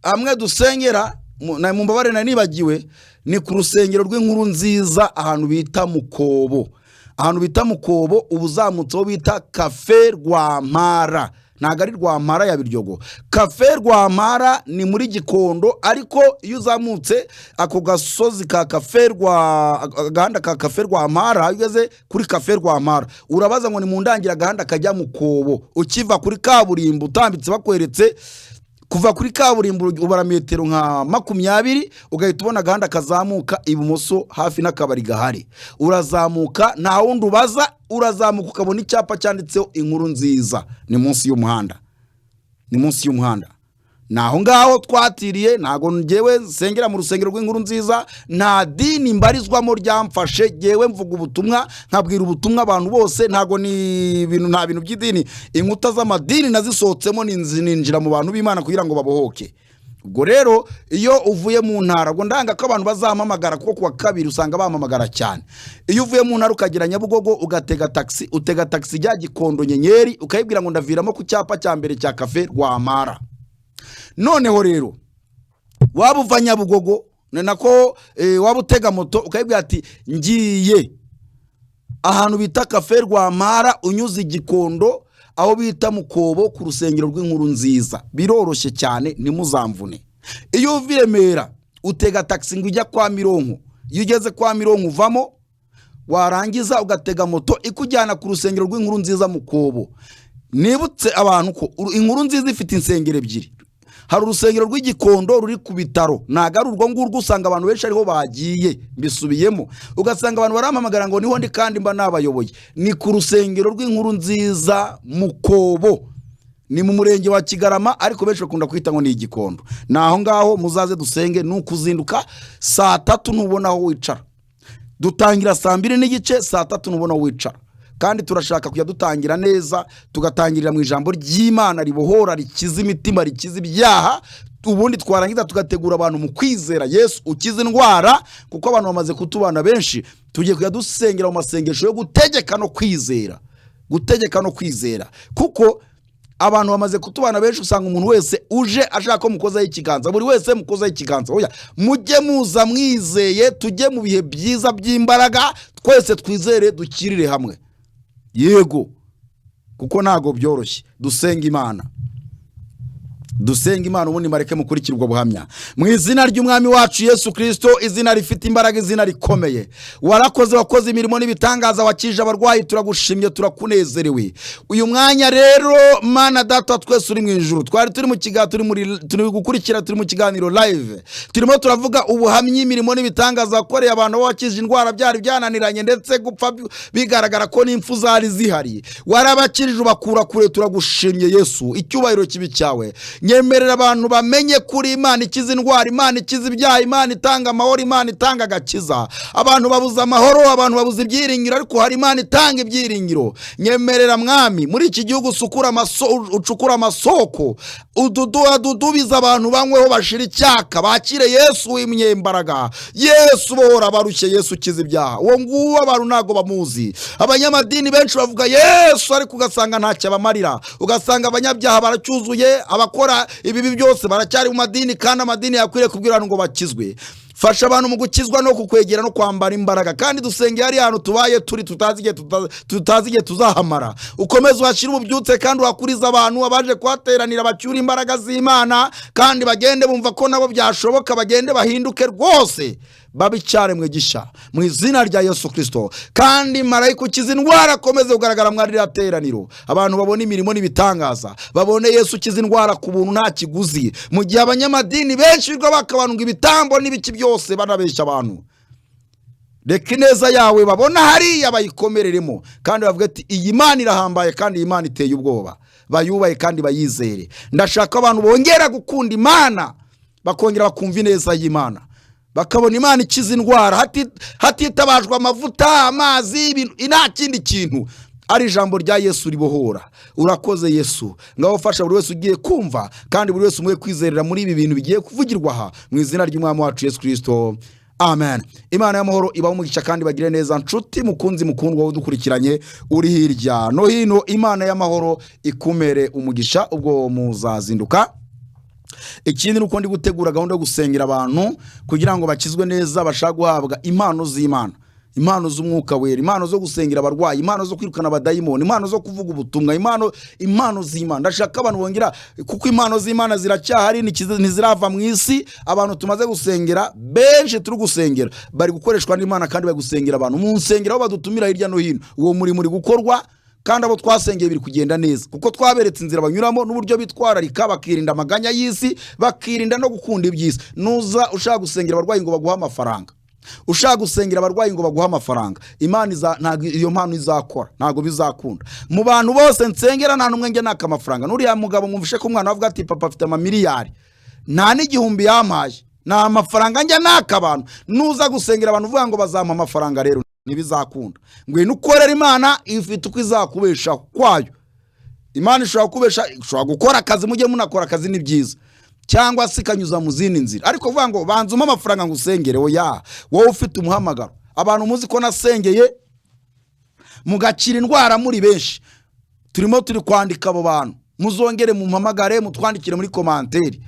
Amwe dusengera na mumbabare na nibagiwe, ni ku rusengero rw'inkuru nziza ahantu bita Mukobo. Ahantu bita Mukobo ubuzamutseho bita Cafe Rwampara. Ntago ari Rwampara ya Biryogo. Cafe Rwampara ni muri Gikondo, ariko iyo uzamutse ako gasozi ka gahanda ka Cafe Rwampara, ugeze kuri Cafe Rwampara urabaza ngo ni mu ndangira gahanda kajya Mukobo. Ukiva kuri kaburimbo utambitse bakweretse, kuva kuri kaburimbo ubara metero nka 20, ugahita ubona gahanda kazamuka ibumoso hafi n'akabari gahari. Urazamuka nta wundi ubaza, urazamuka ukabona icyapa cyanditseho inkuru nziza. Ni munsi y'umuhanda, naho ngaho twatiriye. Ntago ngewe sengera mu rusengero rw'inkuru nziza, nta dini mbarizwamo ryamfashe. Ngewe mvuga ubutumwa, nkabwira ubutumwa abantu bose. Ntago ni ibintu, nta bintu by'idini. Inkuta z'amadini nazisohotsemo, ninjira mu bantu b'Imana kugira ngo babohoke. Ubwo rero iyo uvuye mu ntara, ngo ndanga ko abantu bazampamagara, kuko kuwa kabiri usanga bampamagara cyane. Iyo uvuye mu ntara ukagera Nyabugogo ugatega taxi, utega taxi rya Gikondo Nyenyeri, ukayibwira ngo ndaviramo ku cyapa cya mbere cya Cafe Rwampara. Noneho rero waba uva Nyabugogo, nako waba utega moto ukayibwira ati ngiye ahantu bita Cafe Rwampara, unyuze Gikondo aho bita Mukobo ku rusengero rw'inkuru nziza. Biroroshye cyane, nimuzamvune. Iyo uva Remera utega taxi ngo ujya kwa Mironko. Iyo ugeze kwa Mironko uvamo, warangiza ugatega moto ikujyana ku rusengero rw'inkuru nziza Mukobo. Nibutse abantu ko inkuru nziza ifite insengero ebyiri. Hari urusengero rw'Igikondo ruri ku bitaro, ntago ari urwo ngurwo usanga abantu benshi ariho bagiye. Mbisubiyemo, ugasanga abantu barampamagara ngo niho ndi kandi mba nabayoboye. Ni ku rusengero rw'inkuru nziza Mukobo, ni mu murenge wa Kigarama, ariko benshi bakunda kwita ngo ni Igikondo. Naho ngaho muzaze dusenge. Nukuzinduka saa 3 ntubona aho wicara, dutangira saa 2 n'igice, saa 3 ntubona aho wicara. kandi turashaka kujya dutangira neza, tugatangirira mu ijambo ry'Imana ribohora, rikiza imitima, rikiza ibyaha, ubundi twarangiza tugategura abantu mu kwizera Yesu ukiza indwara, kuko abantu bamaze kutubana benshi. Tugiye kujya dusengera mu masengesho yo gutegeka no kwizera, gutegeka no kwizera, kuko abantu bamaze kutubana benshi. Usanga umuntu wese uje ashaka ko mukozaho ikiganza, buri wese mukozaho ikiganza. Oya, mujye muza mwizeye, tujye mu bihe byiza by'imbaraga, twese twizere, dukirire hamwe. Yego, kuko ntago byoroshye. Dusenga Imana, dusenga Imana, ubundi mareke mukurikirwa buhamya mu izina ry'umwami wacu Yesu Kristo, izina rifite imbaraga, izina rikomeye. Warakoze, wakoze imirimo n'ibitangaza, wakije abarwayi, turagushimye, turakunezerewe. Uyu mwanya rero Mana Data twese uri mu ijuru, twari turi mu turi gukurikira, turi mu kiganiro live, turimo turavuga ubuhamya, imirimo n'ibitangaza wakoreye abantu, wakije indwara byari byananiranye ndetse gupfa bigaragara ko n'impfu zari zihari, warabakirije ubakura kure. Turagushimye Yesu, icyubahiro kibi cyawe. Nyemerera abantu bamenye kuri Imana ikiza indwara, Imana ikiza ibyaha, Imana itanga amahoro, Imana itanga agakiza. Abantu babuze amahoro, abantu babuze ibyiringiro, ariko hari Imana itanga ibyiringiro. Nyemerera mwami muri iki gihugu ucukura amasoko, ududubiza abantu banyweho bashira icyaka, bakire Yesu w'imyembaraga, Yesu bohora barushye, Yesu ukiza ibyaha. Uwo nguwo abantu ntago bamuzi. Abanyamadini benshi bavuga Yesu, ariko ugasanga ntacyo abamarira. Ugasanga abanyabyaha baracyuzuye, abakora ibibi byose baracyari mu madini, kandi amadini yakwiriye kubwira ngo bakizwe. Fasha abantu mu gukizwa no kukwegera no kwambara imbaraga, kandi dusenge hari ahantu tubaye turi tutazi igihe tuzahamara. Ukomeze uhashyire ububyutse, kandi wakuriza abantu abaje kuhateranira bacyura imbaraga z'Imana, kandi bagende bumva ko nabo byashoboka, bagende bahinduke rwose, babicyare mwe gisha mu izina rya Yesu Kristo. Kandi marayika ukiza indwara akomeze kugaragara mwari rateraniro, abantu babone imirimo n'ibitangaza, babone Yesu ukiza indwara ku buntu nta kiguzi. Mu gihe abanyamadini benshi bigo bakabanunga ibitambo n'ibiki byose banabesha abantu, reka ineza yawe babona hariya bayikomereremo, kandi bavuga ati iyi Imana irahambaye, kandi iyi Imana iteye ubwoba, bayubaye kandi bayizere. Ndashaka abantu bongera gukunda Imana, bakongera bakumva ineza y'Imana, bakabona Imana ikiza indwara, hatitabajwe amavuta, amazi, nta kindi kintu, ari ijambo rya Yesu ribohora. Urakoze Yesu, ngaho fasha buri wese ugiye kumva, kandi buri wese umwe kwizerera muri ibi bintu bigiye kuvugirwa aha, mu izina ry'umwami wacu Yesu Kristo, amen. Imana y'amahoro ibaho umugisha, kandi bagire neza. Nshuti mukunzi mukundwa udukurikiranye uri hirya no hino, Imana y'amahoro ikumere umugisha ubwo muzazinduka. Ikindi nuko ndi gutegura gahunda yo gusengera abantu kugira ngo bakizwe neza, bashaka guhabwa impano z'Imana, impano z'umwuka wera, impano zo gusengera abarwayi, impano zo kwirukana abadayimoni, impano zo kuvuga ubutumwa, impano z'Imana. Ndashaka abantu bongera, kuko impano z'Imana ziracyahari, ntizirava mu isi. Abantu tumaze gusengera benshi, turi gusengera bari gukoreshwa n'Imana, kandi bari gusengera abantu mu nsengero aho badutumira hirya no hino. Uwo muri gukorwa, kandi abo twasengeye biri kugenda neza, kuko twaberetse inzira banyuramo n'uburyo bitwararika, bakirinda amaganya y'isi, bakirinda no gukunda iby'isi. Nuza ushaka gusengera abarwayi ngo baguha amafaranga, ushaka gusengera abarwayi ngo baguha amafaranga, Imana ntago iyo mpano izakora, ntago bizakunda. Mu bantu bose nsengera nta numwe nge naka amafaranga. Nuriya mugabo mwumvishe ko umwana avuga ati papa afite amamiliyari, nta n'igihumbi yampaye, nta amafaranga nge naka abantu. Nuza gusengera abantu uvuga ngo bazampa amafaranga, rero ntibizakunda. Ngwino ukorera Imana, ifite uko izakubesha kwayo. Imana ishobora kubesha, ishobora gukora akazi, mujye munakora akazi ni byiza, cyangwa se ikanyuza mu zindi nzira. Ariko vuga ngo banzuma amafaranga ngo usengere, oya, wowe ufite umuhamagaro. Abantu muzi ko nasengeye mugakira indwara muri benshi, turimo turi kwandika abo bantu, muzongere mu mpamagare, mutwandikire muri komanteri,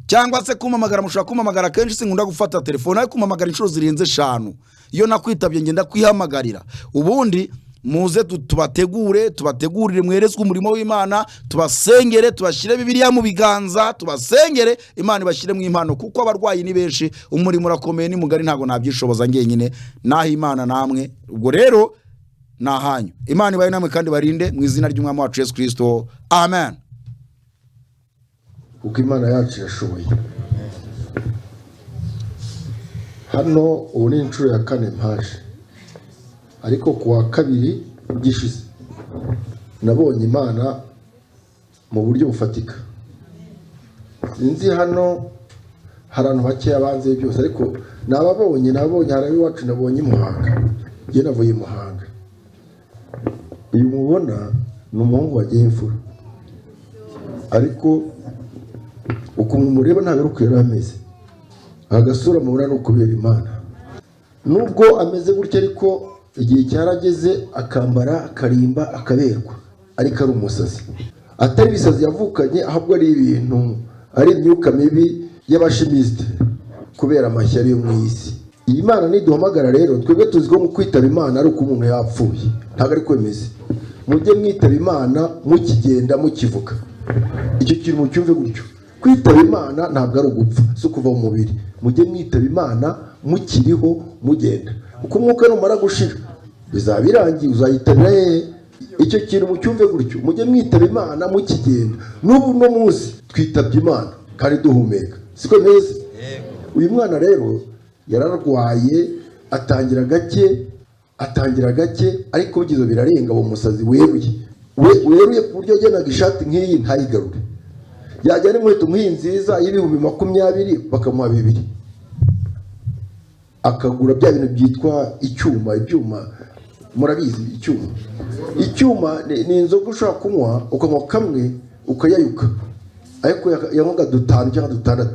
cyangwa se kumamagara. Mushobora kumamagara kenshi, sinkunda gufata telefone, ariko kumamagara inshuro zirenze 5. Iyo nakwitabye ngenda kwihamagarira. Ubundi muze tubategurire mwerezwe umurimo w'Imana, tubasengere, tubashire Bibiliya mu biganza, tubasengere, Imana ibashire mu impano, kuko abarwayi ni benshi, umurimo urakomeye ni mugari, ntago nabyishoboza ngenyine, naho Imana namwe. Ubwo rero nahanyu, Imana ibaye namwe kandi barinde, mu izina ry'umwami wacu Yesu Kristo, amen. Kuko Imana yacu yashoboye. Hano ubu ni inshuro ya 4 mpaje, ariko kuwa kabiri gishize nabonye Imana mu buryo bufatika. Sinzi hano hari abantu bake abanze byose, ariko nababonye hari iwacu nabonye i Muhanga, nge navuye i Muhanga. uyu mubona ni umuhungu wagiye imfura, ariko uko mumureba ntabwo ari uko yari ameze. Agasura mubona ni ukubera Imana. Nubwo ameze gutya ariko igihe cyarageze akambara akarimba akaberwa, ariko ari umusazi. Atari ibisazi yavukanye, ahubwo ari ibintu, ari imyuka mibi y'abashimisite kubera amashyari yo mu isi. Iyi Mana niduhamagara rero, twebwe tuzi ko mu kwitaba Imana ari uko umuntu yapfuye, ntabwo ari kwemeze. Mujye mwitaba Imana mukigenda mukivuga. Icyo kintu mucyumve gutyo. Kwitaba Imana ntabwo ari ugupfa, si ukuva mu mubiri. Mujye mwitaba Imana mukiriho mugenda. Uko umwuka numara gushira bizaba birangiye, uzayitabira hehe? Icyo kintu mucyumve gutyo. Mujye mwitaba Imana mukigenda. N'ubu no munsi twitabye Imana kandi duhumeka, siko neza. Uyu mwana rero yararwaye, atangira gake ariko bigizo birarenga mu musazi weruye ku buryo agenaga ishati nk'iyi ntayigarure. Yajyana inkweto nk'iyi nziza y'ibihumbi 20 bakamuha 2. Akagura bya bintu byitwa ibyuma murabizi icyuma ni inzoga ushobora kunywa ukanywa kamwe ukayayuka, ariko yanywaga 5 cyangwa 6,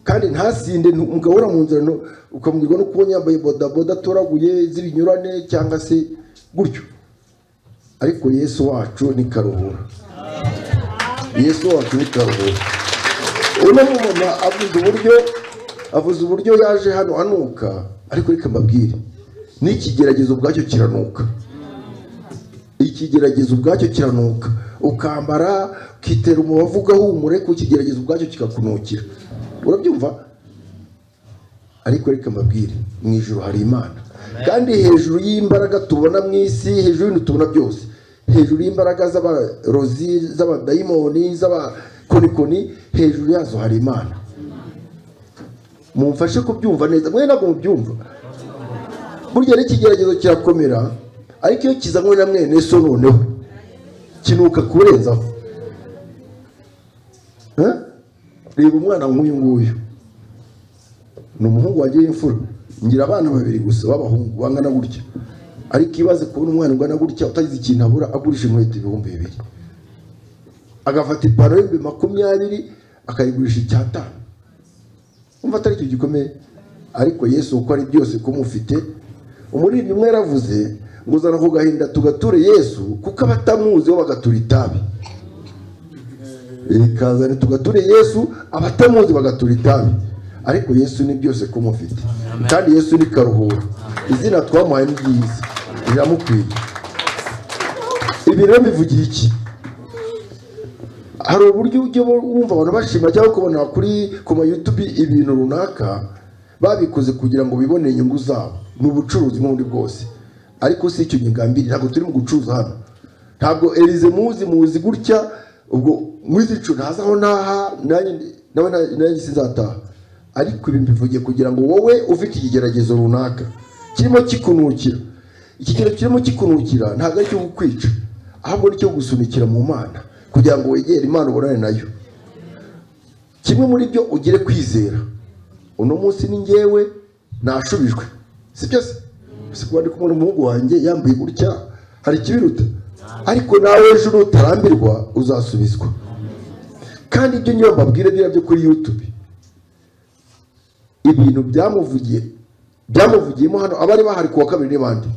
kandi ntasinde. Mugahora mu nzira ukamwirwa no kubona yambaye bodaboda atoraguye z'ibinyurane cyangwa se gutyo. Ariko Yesu wacu ni karuhura. Yesu wacu ni karuhura. Uno mumama avuze uburyo yaje hano anuka, ariko reka mbabwire, n'ikigeragezo ubwacyo kiranuka. Ikigeragezo ubwacyo kiranuka. Ukambara ukitera umubavu ugahumure, ku kigeragezo ubwacyo kikakunukira. Urabyumva? Ariko reka mbabwire, mu ijuru hari Imana. Kandi hejuru y'imbaraga tubona mu isi, hejuru y'ibintu tubona byose, hejuru y'imbaraga z'abarozi, z'abadayimoni, z'abakonikoni, hejuru yazo hari Imana. Mumfashe kubyumva neza. Mwe ntabwo mubyumva. Burya n'ikigeragezo kirakomera, ariko iyo kizanywe na mwene so noneho kinuka kurenzaho. Reba umwana nk'uyu nguyu, ni umuhungu wagiye imfura. Ngira abana 2 gusa b'abahungu bangana gutya, ariko ibaze kubona umwana ungana gutya utagize ikintu abura, agurisha inkweto 2,000, agafata ipantaro y'20 akayigurisha 5. Umva atari icyo gikomeye. Ariko Yesu uko ari byose kumufite, umuririmbyi umwe yaravuze ngo uzana ku gahinda tugature Yesu, kuko abatamuzi bo bagatura itabi. Kazane tugature Yesu, abatamuzi bagatura itabi. Ariko Yesu ni byose kumufite, kandi Yesu ni karuhura. Izina twamuhaye ni ryiza, riramukwiye. Ibi rero bivugiye iki? Hari uburyo ujye wumva abantu bashima cyangwa kubona ku ma YouTube ibintu runaka babikoze kugira ngo bibone inyungu zabo. Ni ubucuruzi nk'ubundi bwose, ariko si icyo ngambiri. Ntabwo turi mu gucuruza hano. Ntabwo Elize muzi gutya, ubwo mwizicu ntazaho naha nawe sinzataha. Ariko ibi mbivugiye kugira ngo wowe ufite ikigeragezo runaka kirimo kikunukira, ikigeragezo kirimo kikunukira ntabwo ari cyo kukwica, ahubwo ni cyo gusunikira mu Mana kugira ngo wegere Imana ubonane nayo. Kimwe muri byo ugire kwizera. Uno munsi ni ngewe nashubijwe, si byose kuba ndi kumwe n'umuhungu wanjye yambaye gutya, hari ikibiruta. Ariko nawe ejo nutarambirwa uzasubizwa. Kandi ibyo nyuma mbabwire byo kuri YouTube, ibintu byamuvugiyemo hano, abari bahari kuwa kabiri n'abandi,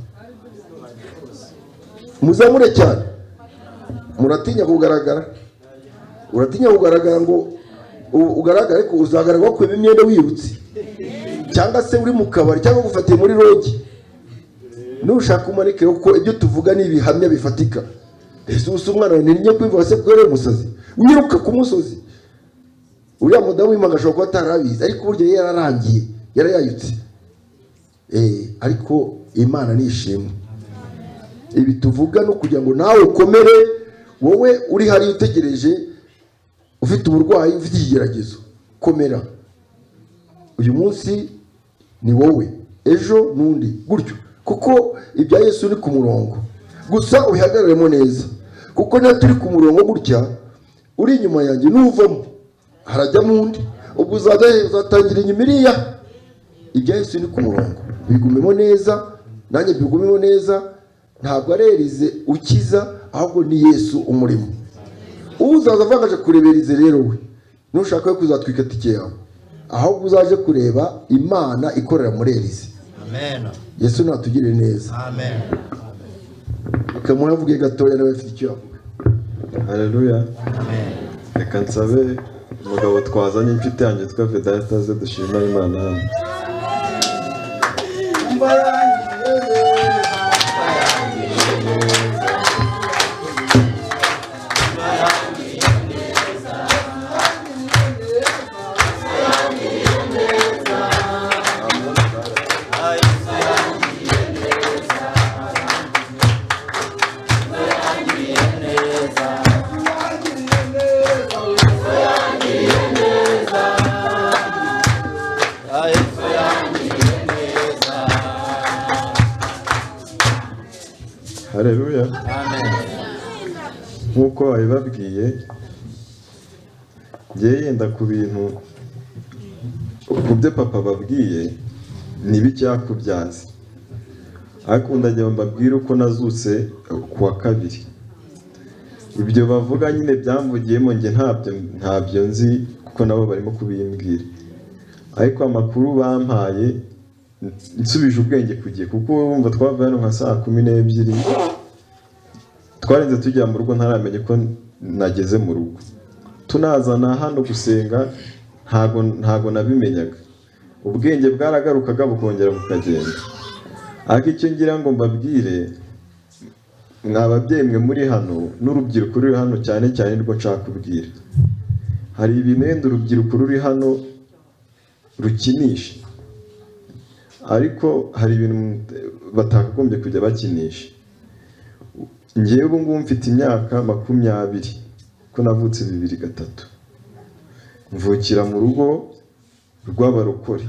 muzamure cyane. Muratinya kugaragara ngo ugaragare ko uzagaragara ko imyenda wirutse, cyangwa se uri mu kabari, cyangwa gufatiye muri rogi. Nushaka umanike ko ibyo tuvuga ni ibihamya bifatika. Ese umwana ntinya kwivuga se ko yari umusazi wiruka ku musozi. Uriya mudamu w'Imana ashobora kuba atarabizi, ariko buryo yararangiye, yarayayutse. Ariko Imana nishimwe. Ibi tuvuga no kugira ngo nawe ukomere, wowe uri hari utegereje, ufite uburwayi, ufite ikigeragezo, komera. Uyu munsi ni wowe, ejo nundi gutyo, kuko ibya Yesu ni ku murongo. Gusa ubihagararemo neza, kuko niba turi ku murongo gutya, uri inyuma yanjye nuvamo harajyamo undi, ubwo uzatangira inyuma iriya. Ibya Yesu ni ku murongo, bigumemo neza, nanjye bigumemo neza. ntabwo ari Elize ukiza ahubwo ni Yesu umurimo. Uzaza avangaje kurebera Elize rero we nushaka kuzatwika tike yawe, ahubwo uzaje kureba Imana ikorera muri Elize. Amen. Yesu natugirire neza. Amen. Kamuhavuge gatoya nawe afite icyo avuga. Haleluya. Amen. Reka nsabe umugabo twazanye inshuti yanjye twa Vedata ze dushima Imana hano. Haleluya. Amen. Nkuko babibabwiye, ngiye yenda ku bintu ku byo papa babwiye niba icyakubyaza, ariko ndagira mbabwire uko nazutse ku wa kabiri. Ibyo bavuga nyine byamvugiyemo nge ntabyo nzi kuko nabo barimo kubimbwira, ariko amakuru bampaye nsubije ubwenge kugiye, kuko wumva twavuye hano nka saa 12 twarenze tujya mu rugo ntaramenye ko nageze mu rugo, tunazana hano gusenga ntago nabimenyaga, ubwenge bwaragarukaga bukongera bukagenda. Ariko icyo ngira ngo mbabwire mwababyeyi mwe muri hano n'urubyiruko ruri hano cyane cyane rwo nshaka kubwira, hari ibintu urubyiruko ruri hano rukinisha, ariko hari ibintu batakagombye kujya bakinisha. Ngewe ubu ngubu mfite imyaka 20 ko navutse 2003, mvukira mu rugo rw'abarokore.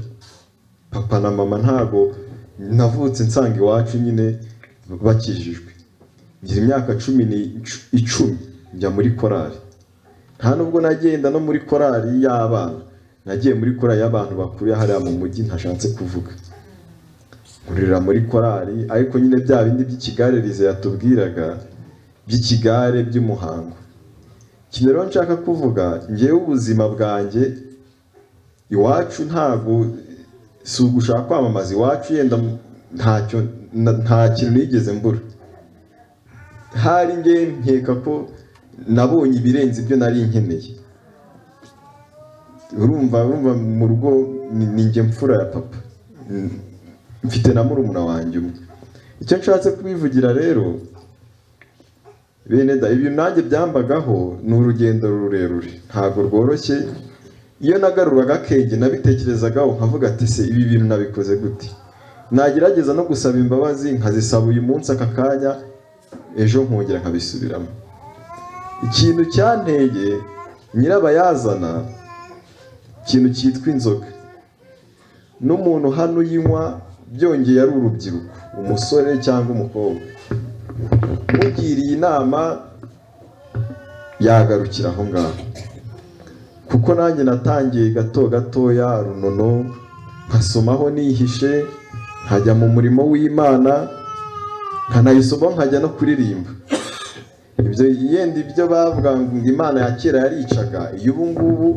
Papa na mama ntago navutse nsanga iwacu nyine bakijijwe. Ngira imyaka 10 njya muri korali, nta nubwo nagenda no muri korali y'abana, nagiye muri korali y'abantu bakuru hariya mu mujyi ntashatse kuvuga, nkurira muri korali. Ariko nyine bya bindi by'ikigarerize yatubwiraga by'ikigare by'umuhango. Kino rero nshaka kuvuga, ngewe ubuzima bwanjye iwacu ntago si ugushaka kwamamaza iwacu, yenda nta kintu nigeze mbura. Hari nge nkeka ko nabonye ibirenze ibyo nari nkeneye. Urumva mu rugo ni nge mfura ya papa, mfite na murumuna wanjye umwe. Icyo nshatse kubivugira rero bene da, ibyo nanjye byambagaho ni urugendo rurerure, ntago rworoshye. Iyo nagaruraga akenge nabitekerezagaho nkavuga ati se ibi bintu nabikoze gute, nagerageza no gusaba imbabazi nkazisaba uyu munsi aka kanya, ejo nkongera nkabisubiramo. Ikintu cyanteye nyirabayazana, ikintu cyitwa inzoga. N'umuntu hano yinywa byongeye ari urubyiruko, umusore cyangwa umukobwa, mugiriye inama yagarukira aho ngaho. Kuko nanjye natangiye gatoya runono, nkasomaho nihishe, nkajya mu murimo w'Imana, nkanayisoma nkajya no kuririmba. Ibyo yenda ibyo bavuga ngo Imana ya kera yaricaga, iyo ubu ngubu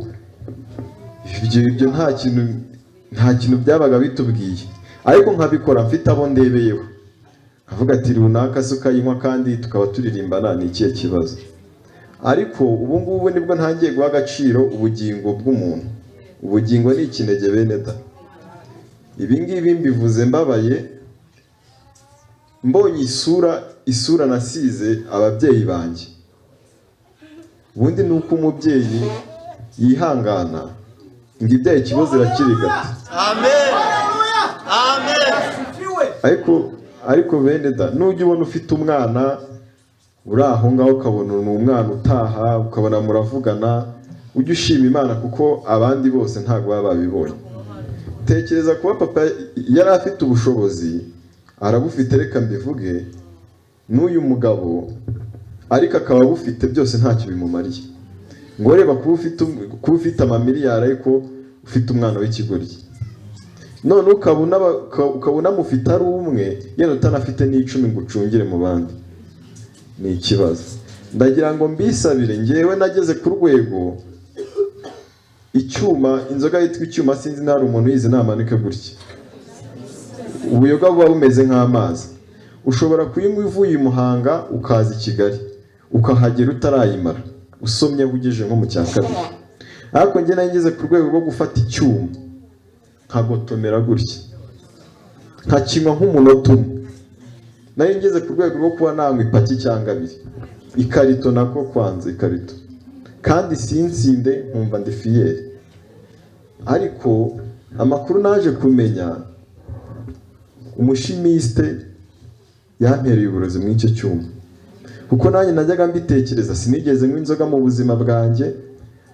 ibyo nta kintu byabaga bitubwiye. Ariko nkabikora mfite abo ndebeyeho, avuga ati runaka se ukayinywa kandi tukaba turirimbana, ni ikihe kibazo? Ariko ubu ngubu nibwo ntangiye guha agaciro ubugingo bw'umuntu. Ubugingo ni ikinege bene da. Ibi ngibi mbivuze mbabaye, mbonye isura nasize ababyeyi banjye. Ubundi nuko umubyeyi yihangana ngo ibyaye ikibazo irakirigata. Amen. Amen. Ariko bene da, nujya ubona ufite umwana uri aho ngaho ukabona ni umwana utaha, ukabona muravugana, ujye ushima Imana kuko abandi bose ntabwo baba babibonye. Tekereza kuba papa yari afite ubushobozi, arabufite, reka mbivuge, n'uyu mugabo ariko akaba bufite byose ntacyo bimumariye. Ngo reba kuba ufite amamiliyari ariko ufite umwana w'ikigoryi. none ukabona mufite ari umwe yenda utanafite n'icumi ngo ucungire mu bandi, ni ikibazo. Ndagira ngo mbisabire, ngewe nageze ku rwego icyuma, inzoga yitwa icyuma, sinzi nari umuntu yize namanika gutya, ubuyoga buba bumeze nk'amazi, ushobora kuyinywa ivuye i Muhanga ukaza i Kigali ukahagera utarayimara usomye ugejeje nko mu cya kabiri. Ariko njye nageze ku rwego rwo gufata icyuma nkagotomera gutya nkakinywa nk'umunota umwe. Nari ngeze ku rwego rwo kuba nanywa ipaki cyangwa abiri, ikarito nako kwanza ikarito, kandi sinsinde nkumva ndi fiyeri. Ariko amakuru naje kumenya, umushimiste yampereye uburozi muri icyo cyuma, kuko nanjye najyaga mbitekereza, sinigeze nywa inzoga mu buzima bwanjye,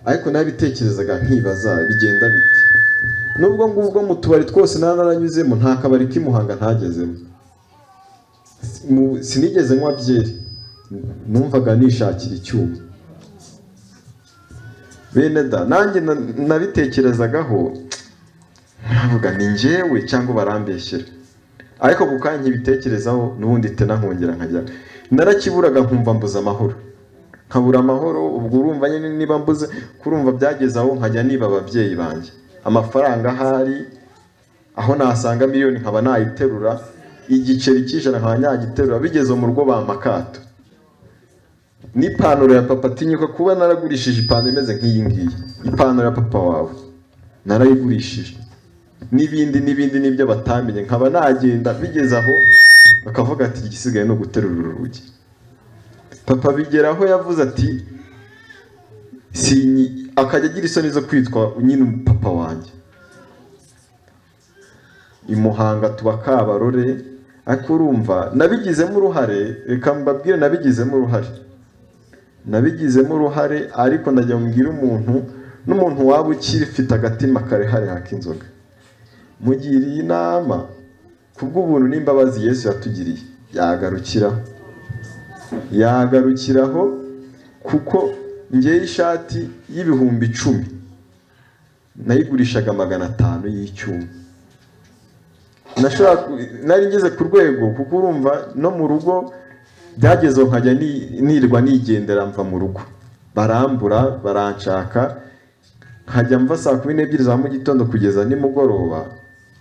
ariko nabitekerezaga nkibaza bigenda biti. Nubwo ngubwo mu tubari twose naranyuzemo, nta kabari k'i Muhanga ntagezemo, sinigeze nywa byeri, numvaga nishakira icyuma. Bene da, nanjye nabitekerezagaho nkavuga ni njyewe cyangwa barambeshyera, ariko kukanya nkibitekerezaho n'ubundi tena nkongera nkajya, narakiburaga nkumva mbuza amahoro, nkabura amahoro. Ubwo urumva nyine niba mbuze kurumva byagezaho nkajya niba ababyeyi banjye amafaranga ahari, aho nasanga miliyoni nkaba nayiterura, igiceri cy'ijana nkaba nyagiterura, bigeze mu rugo bamakato. N'ipantaro ya papa, tinyuka kuba naragurishije ipantaro imeze nk'iyi ngiyi, ipantaro ya papa wawe narayigurishije, n'ibindi n'ibyo batamenye, nkaba nagenda bigeze aho bakavuga ati igisigaye no guterura urugi. Papa bigeraho yavuze ati akajya agira isoni zo kwitwa nyine papa wanjye. I Muhanga tuba Kabarore, ariko urumva nabigizemo uruhare, reka mbabwire nabigizemo uruhare, ariko najya mbwira n'umuntu waba ukifite agatima karehare k'inzoga, mugiriye inama kubw'ubuntu n'imbabazi Yesu yatugiriye, yagarukiraho, kuko njyewe ishati y'ibihumbi 10 nayigurishaga 500 y'icyuma. Nari ngeze ku rwego, kuko urumva no mu rugo byagezeho nkajya nirwa nigendera, mva mu rugo barambura baranshaka, nkajya mva saa 12 za mu gitondo kugeza nimugoroba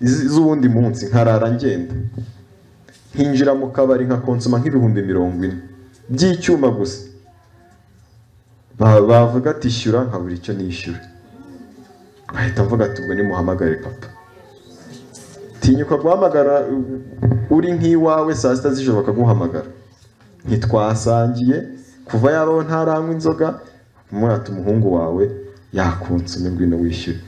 z'ubundi munsi, nkarara ngenda, nkinjira mu kabari nkakonsoma nk'ibihumbi 40 by'icyuma gusa. Bavuga ati ishyura, nkabura icyo nishyura, nkahita mvuga ati ubwo nimuhamagare papa. Tinyuka guhamagara uri nk'iwawe saa 6 z'ijoro bakaguhamagara, ntitwasangiye kuva yabaho ntaranywa inzoga, umwata umuhungu wawe yakonsomye ngwino wishyure.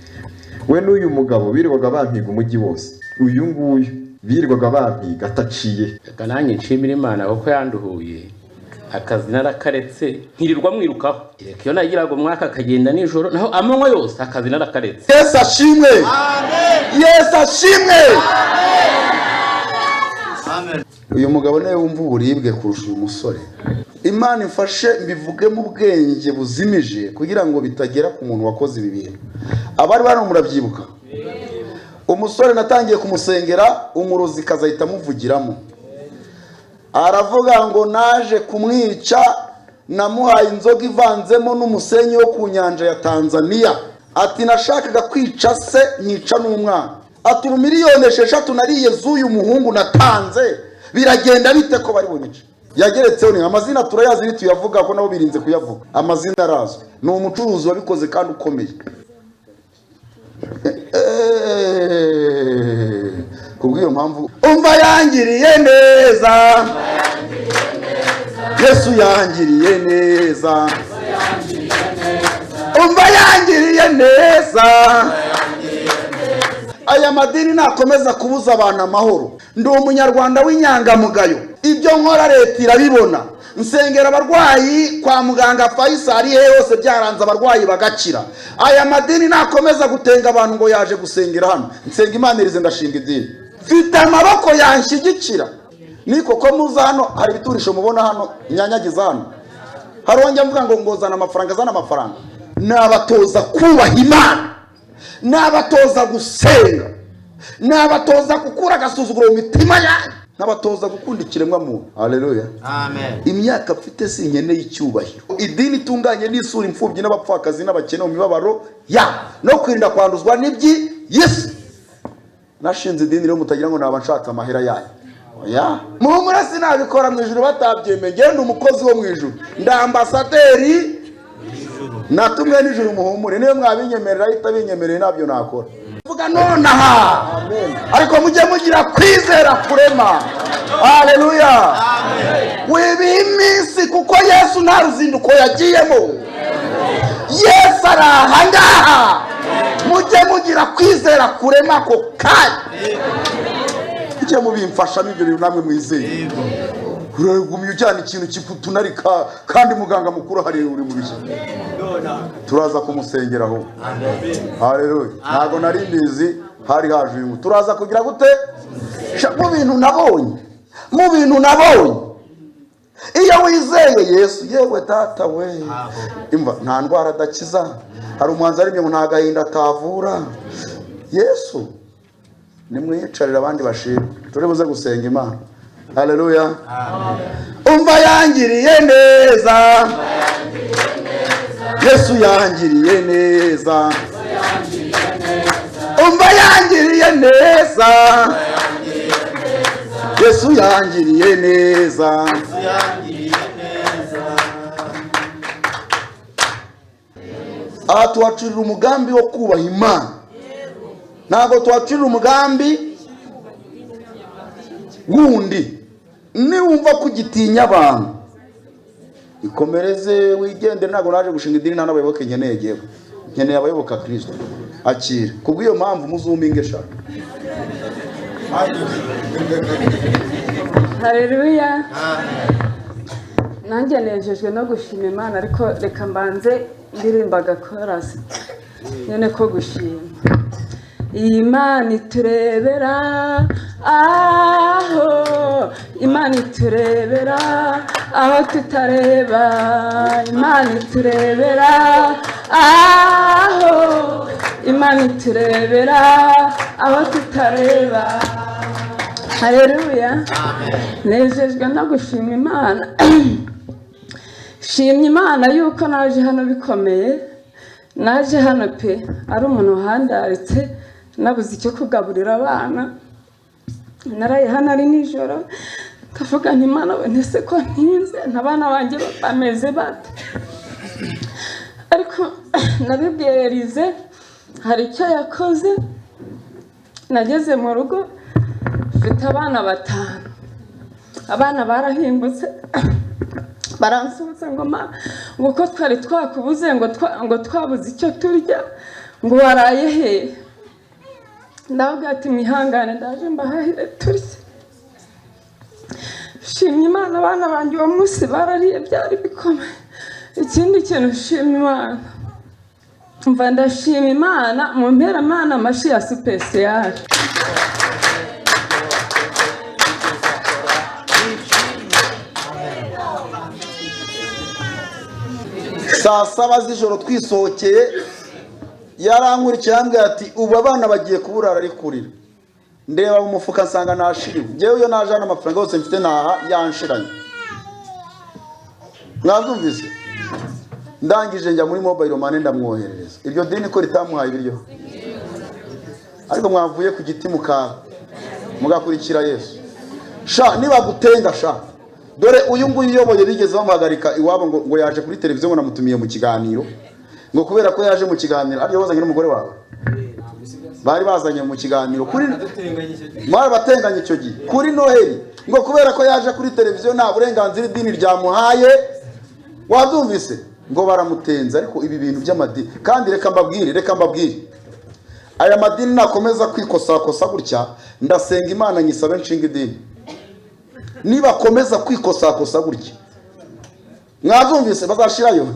We n'uyu mugabo birirwaga bampiga umujyi wose, uyu nguyu birirwaga bampiga ataciye. Nanjye nshimira Imana kuko yanduhuye, akazi narakaretse nkirirwa mwirukaho. Iyo nagiraga umwaka akagenda nijoro, naho amanywa yose akazi narakaretse. Yesu ashimwe, Yesu ashimwe. Uyu mugabo nawe wumva uburibwe kurusha uyu musore. Imana ifashe mbivuge mu bwenge buzimije kugira ngo bitagera ku muntu wakoze ibi bintu. Abari bano murabyibuka, umusore natangiye kumusengera, umurozi kazahita amuvugiramo, aravuga ngo naje kumwica, namuhaye inzoga ivanzemo n'umusenyi wo ku nyanja ya Tanzania, ati nashakaga kwica se nkica n'umwana, ati miliyoni 6 nariye z'uyu muhungu natanze, biragenda bite ko bari bunyice. Yageretseho ni amazina turayazi, ni tuyavuga ko nabo birinze kuyavuga, amazina arazwe. Ni umucuruzi wabikoze kandi ukomeye. Kubw'iyo mpamvu umva yangiriye neza, Yesu yangiriye neza, umva yangiriye neza. Aya madini nakomeza kubuza abantu amahoro. Ndi umunyarwanda w'inyangamugayo, ibyo nkora leta irabibona. Nsengera abarwayi kwa muganga Faisal hose, byaranze abarwayi bagakira. Aya madini nakomeza gutenga abantu ngo yaje gusengera hano, nsenga Imana irize ndashinga idini, mfite amaboko yanshyigikira. Niko ko muza hano hari biturisho mubona hano nyanyagiza hano, harongera mvuga ngo ngozana amafaranga, zana amafaranga. Nabatoza kubaha Imana, nabatoza gusenga, nabatoza gukura agasuzuguro mu mitima yanyu, nabatoza gukunda ikiremwa muntu. Haleluya, amen. Imyaka mfite si nkeneye icyubahiro. Idini itunganye n'isura imfubyi n'abapfakazi n'abakene mu mibabaro no kwirinda kwanduzwa n'ibyi Yesu. Nashinze idini rero mutagira ngo naba nshaka amahera yanyu. Oya, muhumura sinabikora mu ijuru batabyemeye. Ngende umukozi wo mu ijuru, nda ambasaderi natumwe n'ijuru. Muhumure, niyo mwabinyemerera itabinyemereye nabyo nakora. Vuga nonaha, ariko mujye mugira kwizera kurema. Haleluya, wibiha iminsi kuko Yesu nta ruzinduko yagiyemo. Yesu araha ngaha, mujye mugira kwizera kurema ko kanya. Mujye mubimfasha n'ibyo bintu namwe mwizeye. Uragumye ujyana ikintu kifutunarika kandi muganga mukuru hari uri mu bishya. Turaza kumusengeraho. Haleluya, ntago nari mbizi hari haje uyu. Turaza kugira gute? Mu bintu nabonye, iyo wizeye Yesu, yewe data we, imva nta ndwara adakiza. Hari umuhanzi ari ngo nta gahinda atavura. Yesu nimwiyicarira abandi bashima. Turi buze gusenga Imana. Haleluya, umva yangiriye neza, Yesu yangiriye neza, umva yangiriye neza, Yesu yangiriye neza. Aha tuwacurira umugambi wo kubaha Imana, ntabwo tuwacurira umugambi wundi. Niwumva kugitinya abantu, ikomereze wigendere. Ntabwo naje gushinga idini, nta n'abayoboke nkeneye yewe, nkeneye abayoboka Kristo. Akira, kubw'iyo mpamvu muzuminge shaka. Haleluya, nanjye nejejwe no gushima Imana, ariko reka mbanze ndirimbaga chorus nyene ko gushima. Imana iturebera aho, Imana iturebera aho tutareba, Imana iturebera aho, Imana iturebera aho tutareba. Haleluya, nejejwe no gushima Imana. Shimye Imana yuko naje hano bikomeye. Naje hano pe ari umuntu handaritse, nabuze icyo kugaburira abana. Naraye hano ari nijoro, kavuga nti Imana we ntese ko ntinze nabana banjye bameze bate. Ariko nabibwirize hari icyo yakoze. Nageze mu rugo mfite abana 5. Abana barahimbutse baransubiza ngo ma ngo ko twari twakubuze ngo twabuze icyo turya, ngo waraye he. Ndavuga ati mwihangane ndaje mbahahire turye. Shimye Imana, abana banjye uwo munsi barariye byari bikomeye. Ikindi kintu shimye Imana, mva ndashima Imana, mu mpera Imana amashi ya special. Saa 7 z'ijoro twisohokeye, yarankurikiye yambwiye ati ubu abana bagiye kuburara ari kurira. Ndeba mu mufuka nsanga nashiriwe. Ngewe yo najana amafaranga yose mfite naha yanshiranye. Mwazumvise? Ndangije njya muri mobile money ndamwoherereza. Iryo dini ko ritamuhaye ibiryo. Ariko mwavuye ku giti mugakurikira Yesu. Sha niba gutenga sha. Dore uyu nguyu uyoboye bigeze bamuhagarika iwabo ngo yaje kuri televiziyo ngo namutumiye mu kiganiro. Ngo kubera ko yaje mu kiganiro ari yozanye n'umugore wawe. Bari bazanye mu kiganiro kuri mara batenganye icyo gihe kuri Noheli, ngo kubera ko yaje kuri televiziyo nta burenganzira idini ryamuhaye. Wazumvise ngo baramutenza. Ariko ibi bintu by'amadini kandi reka mbabwire aya madini nakomeza kwikosakosa gutya, ndasenga Imana nyisabe nshinga idini. Niba komeza kwikosakosa gutya, mwazumvise bazashirayo.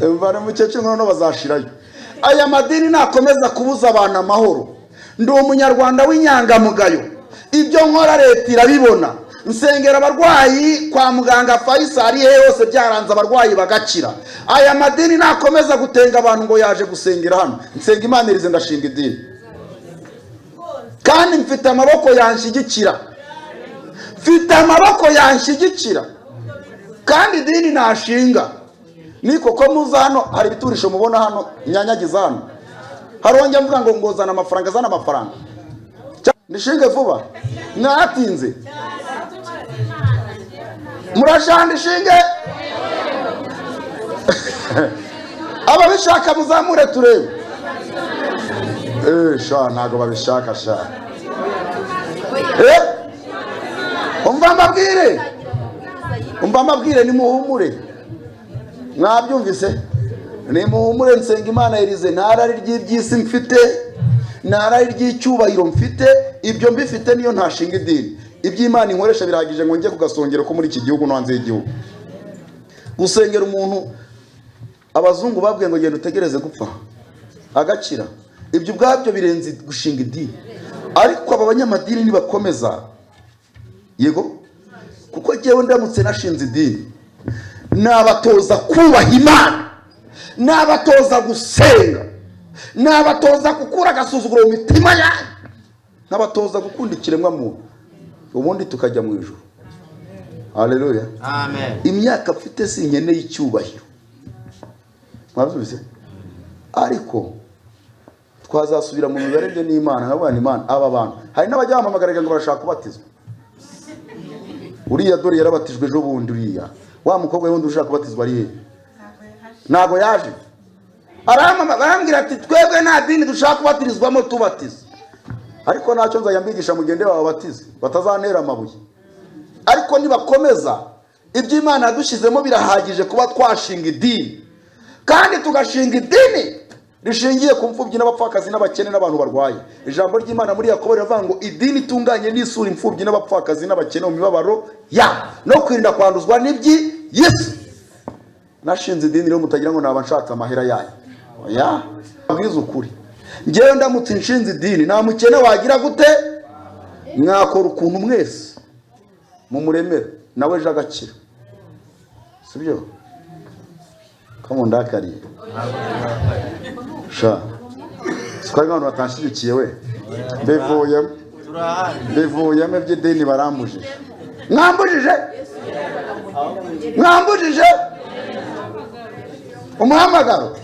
Mvana mukecuru no bazashirayo. Aya madini nakomeza kubuza abantu amahoro. Ndi umunyarwanda w'inyangamugayo, ibyo nkora leta irabibona. Nsengera abarwayi kwa muganga Faisal hose byaranze abarwayi bagakira. Aya madini nakomeza gutenga abantu ngo yaje gusengera hano, nsenga Imana irize ndashinga idini. kandi mfite amaboko yanshyigikira, mfite amaboko yanshyigikira, kandi idini nashinga. Ni koko muza hano hari ibiturisho mubona hano nyanyagiza hano, harongera mvuga ngo ngozana amafaranga, zana amafaranga nishinge vuba, mwatinze murashanda ishinge. Ababishaka muzamure turebe. Sha ntago babishaka sha. Umva mbabwire nimuhumure. Mwabyumvise? Nimuhumure, nsenga Imana irize, ntarari ry'ibyisi mfite, ntarari ry'icyubahiro mfite, ibyo mbifite niyo ntashinga idini. Iby'Imana inkoresha birahagije ngo njye kugasongero ko muri iki gihugu no hanze y'igihugu. Gusengera umuntu abazungu babwiye ngo genda utegereze gupfa agakira, ibyo ubwabyo birenze gushinga idini. Ariko aba banyamadini nibakomeza, yego, kuko jyewe ndamutse nashinze idini, nabatoza kubaha Imana, nabatoza gusenga, nabatoza gukura agasuzuguro mu mitima yanyu, nabatoza gukunda ikiremwa muntu, ubundi tukajya mu ijuru. Haleluya, amen. Imyaka mfite si nkeneye icyubahiro, mwabyumvise? Ariko twazasubira mu mibarenge n'Imana, nkabana Imana aba bantu. Hari n'abajya bamamagarira ngo barashaka kubatizwa. Uriya dore yarabatijwe ejo bundi, uriya wa mukobwa wundi ushaka kubatizwa ari he? Ntago yaje. Barambwira ati twebwe nta dini dushaka kubatirizwamo, tubatiza. Ariko ntacyo nzayambigisha mugende babatize, batazantera amabuye. Ariko nibakomeza, iby'Imana yadushizemo birahagije kuba twashinga idini, kandi tugashinga idini rishingiye ku mfubyi n'abapfakazi n'abakene n'abantu barwaye. Ijambo ry'Imana muri Yakobo riravuga ngo idini itunganye n'isura imfubyi n'abapfakazi n'abakene mu mibabaro ya no kwirinda kwanduzwa n'ibyi Yesu. Nashinze idini rero mutagira ngo naba nshatse amahera yayo. Oya, abwiza ukuri. Ngewe ndamutse nshinze idini, nta mukene wagira gute? Mwakora ukuntu mwese mumuremera nawe ejo agakira, sibyo? Kamundakariye sha sikari abantu batanshyigikiye we, mbivuyemo by'idini barambujije. Mwambujije umuhamagaro.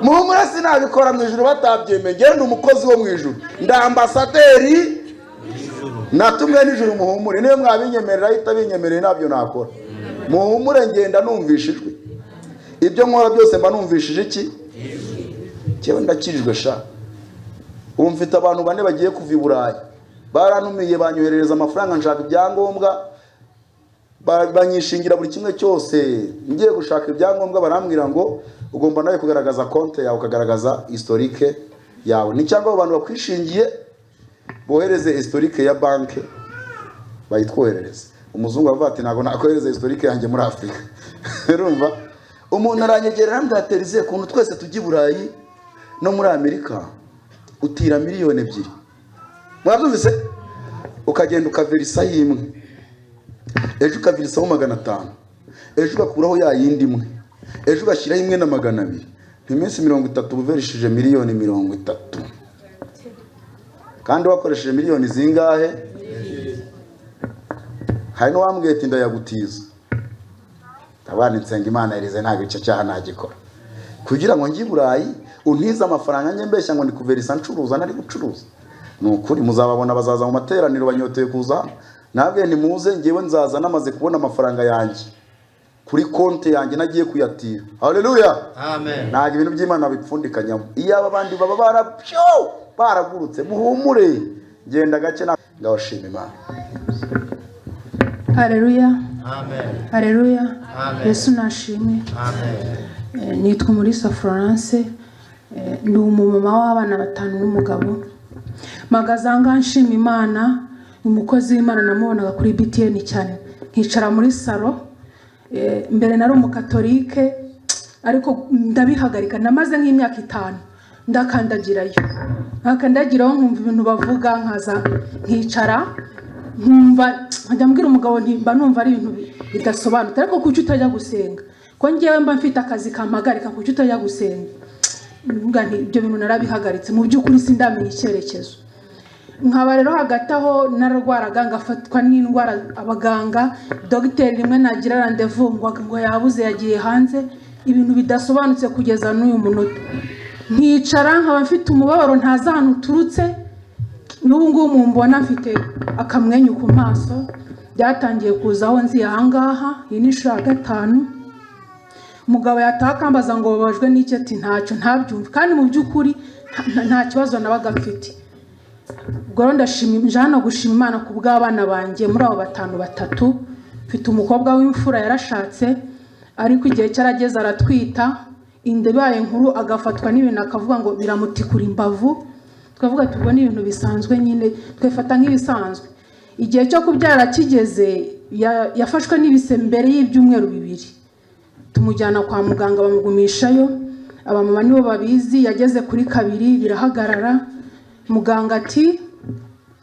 Muhumura sinabikora mu ijuru batabyemeye, ngende umukozi wo mu ijuru, nda ambasaderi natumwe n'ijuru. Muhumure, niyo mwabinyemerera ahita binyemereye, nabyo nakora. Muhumure, ngenda numvishijwe, ibyo nkora byose mba numvishije iki? Cyewe ndakijwe sha. Ubu mfite abantu 4 bagiye kuva i Burayi, baranumiye banyoherereza amafaranga nshaka ibyangombwa, banyishingira buri kimwe cyose. Ngiye gushaka ibyangombwa barambwira ngo ugomba nawe kugaragaza konti yawe, ukagaragaza historique yawe. Ni cyangwa abantu bakwishingiye bohereze historique ya banke bayitwoherereza. Umuzungu avuga ati ntago nakohereza historique yanjye muri Afrika. Urumva? Umuntu aranyegerera mbwaterize kuntu twese tujya i Burayi no muri Amerika utira miliyoni 2. Mwabyumvise? Ukagenda ukaverisa imwe, ejo ukavirisaho 500, ejo ugakuraho ya yindi imwe, ejo ugashyiraho imwe na 200. Iminsi 30 uverishije miliyoni 30. Kandi wakoresheje miliyoni zingahe? Hari no wambwiye ati ndayagutiza. Abana nsenga Imana irize ntago icyo cyaha nagikora, kugira ngo ngi Burayi untiza amafaranga njye mbeshya ngo ndikuverisa ncuruza nari gucuruza. Nukuri muzababona bazaza mu materaniro banyoteye kuza, nabwe ntimuze, ngewe nzaza namaze kubona amafaranga yanjye kuri konti yanjye nagiye kuyatira. Haleluya, amen. Ntago ibintu by'Imana bipfundikanyamo. Iyo abandi baba baragurutse, muhumure, genda gake ndawashima Imana. Haleluya, amen. Haleluya, amen. Yesu nashimwe, amen. Nitwa Mulisa Florence, ndi umumama w'abana 5 n'umugabo. Magazanga nshima Imana, umukozi w'Imana namubonaga kuri BTN cyane, nkicara muri salo. Mbere nari umukatolike, ariko ndabihagarika, namaze nk'imyaka 5 ndakandagirayo. Akandagiraho nkumva ibintu bavuga, nkaza nkicara nkumva, njya mbwira umugabo nti mba numva ari ibintu bidasobanutse, ariko kuki utajya gusenga? Ko ngewe mba mfite akazi kamagarika, kuki utajya gusenga? Mbwa nti ibyo bintu narabihagaritse, mu by'ukuri sindamenya icyerekezo. nkaba rero hagati aho nararwaraga ngafatwa n'indwara abaganga dogiteri rimwe nagira randevu ngo yabuze yagiye hanze ibintu bidasobanutse kugeza n'uyu munota nkicara nkaba mfite umubabaro ntazi ahantu uturutse n'ubu ngubu mumbona mfite akamwenyu ku maso byatangiye kuzaho nzi ahangaha iyi ni inshuro ya 5 umugabo yataha akambaza ngo babajwe n'iki ati ntacyo ntabyumve kandi mu by'ukuri nta kibazo nabaga mfite ubwo ndashimira gushima Imana ku bw'abana banjye muri abo 5 mfite umukobwa w'imfura yarashatse ariko igihe cyarageze aratwita indebaye nkuru agafatwa n'ibintu akavuga ngo biramutikura imbavu twavuga tubwo ni ibintu bisanzwe nyine twefata nk'ibisanzwe igihe cyo kubyara kigeze yafashwe n'ibise mbere y'ibyumweru 2 tumujyana kwa muganga bamugumishayo abamama nibo babizi yageze kuri 2 birahagarara muganga ati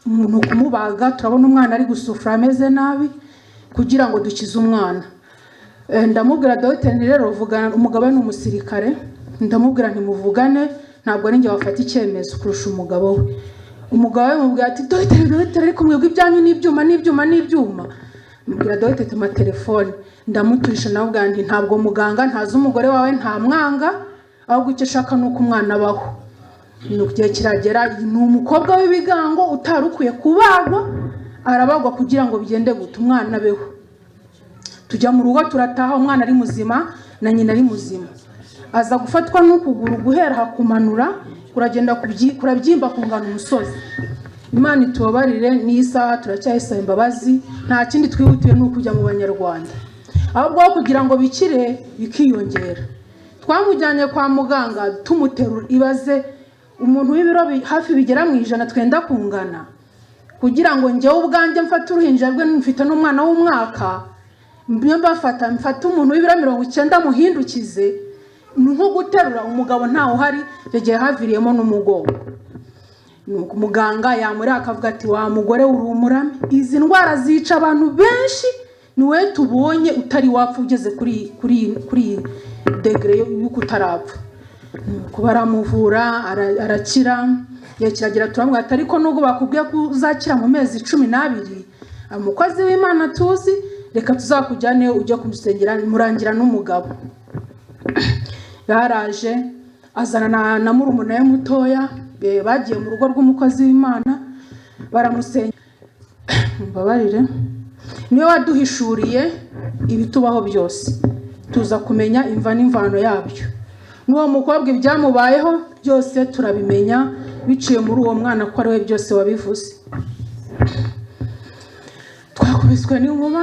umuntu kumubaga turabona umwana ari gusufura ameze nabi kugira ngo dukize umwana ndamubwira dogiteri rero vugana umugabo ni umusirikare ndamubwira ntimuvugane ntabwo ari njye wafata icyemezo kurusha umugabo we umugabo we mubwira ati dogiteri ariko mwebwe ibyanyu n'ibyuma mbwira dogiteri ma telefone ndamuturisha nabwira nti ntabwo muganga ntazi umugore wawe nta mwanga ahubwo icyo ashaka nuko umwana abaho gihe kiragera ni umukobwa w'ibigango utarukuye kubagwa arabagwa kugira ngo bigende guta umwana beho tujya mu rugo turataha umwana ari muzima na nyina ari muzima aza gufatwa n'ukuguru guhera hakumanura kuragenda kurabyimba kungana umusozi Imana itubabarire n'isaha turacyayisaba imbabazi nta kindi twihutiye no kujya mu Banyarwanda ahubwo kugira ngo bikire bikiyongera twamujyanye kwa muganga tumuterura ibaze umuntu w'ibiro hafi bigera mu 100 twenda kungana kugira ngo njyewe ubwanjye mfate uruhinja rwe mfite n'umwana w'umwaka mfata umuntu w'ibiro 90 muhindukize nko guterura umugabo ntaho hari yagiye haviriyemo n'umugongo nuko muganga yamuri akavuga ati wa mugore urumurame izi ndwara zica abantu benshi niwe tubonye utari wapfa ugeze kuri degree yo kutarapfa nuko baramuvura arakira yakiragira turamubwira ati ariko nubwo bakubwiye ko uzakira mu mezi 12 umukozi w'Imana tuzi reka tuzakujyane ujye kumusengera murangira n'umugabo yaraje azana na murumuna we mutoya bagiye mu rugo rw'umukozi w'Imana baramusenya mbabarire niwe waduhishuriye ibitubaho byose tuza kumenya imva n'imvano yabyo n'uwo mukobwa ibyamubayeho byose turabimenya biciye muri uwo mwana ko ari we byose wabivuze twakubiswe n'inkuba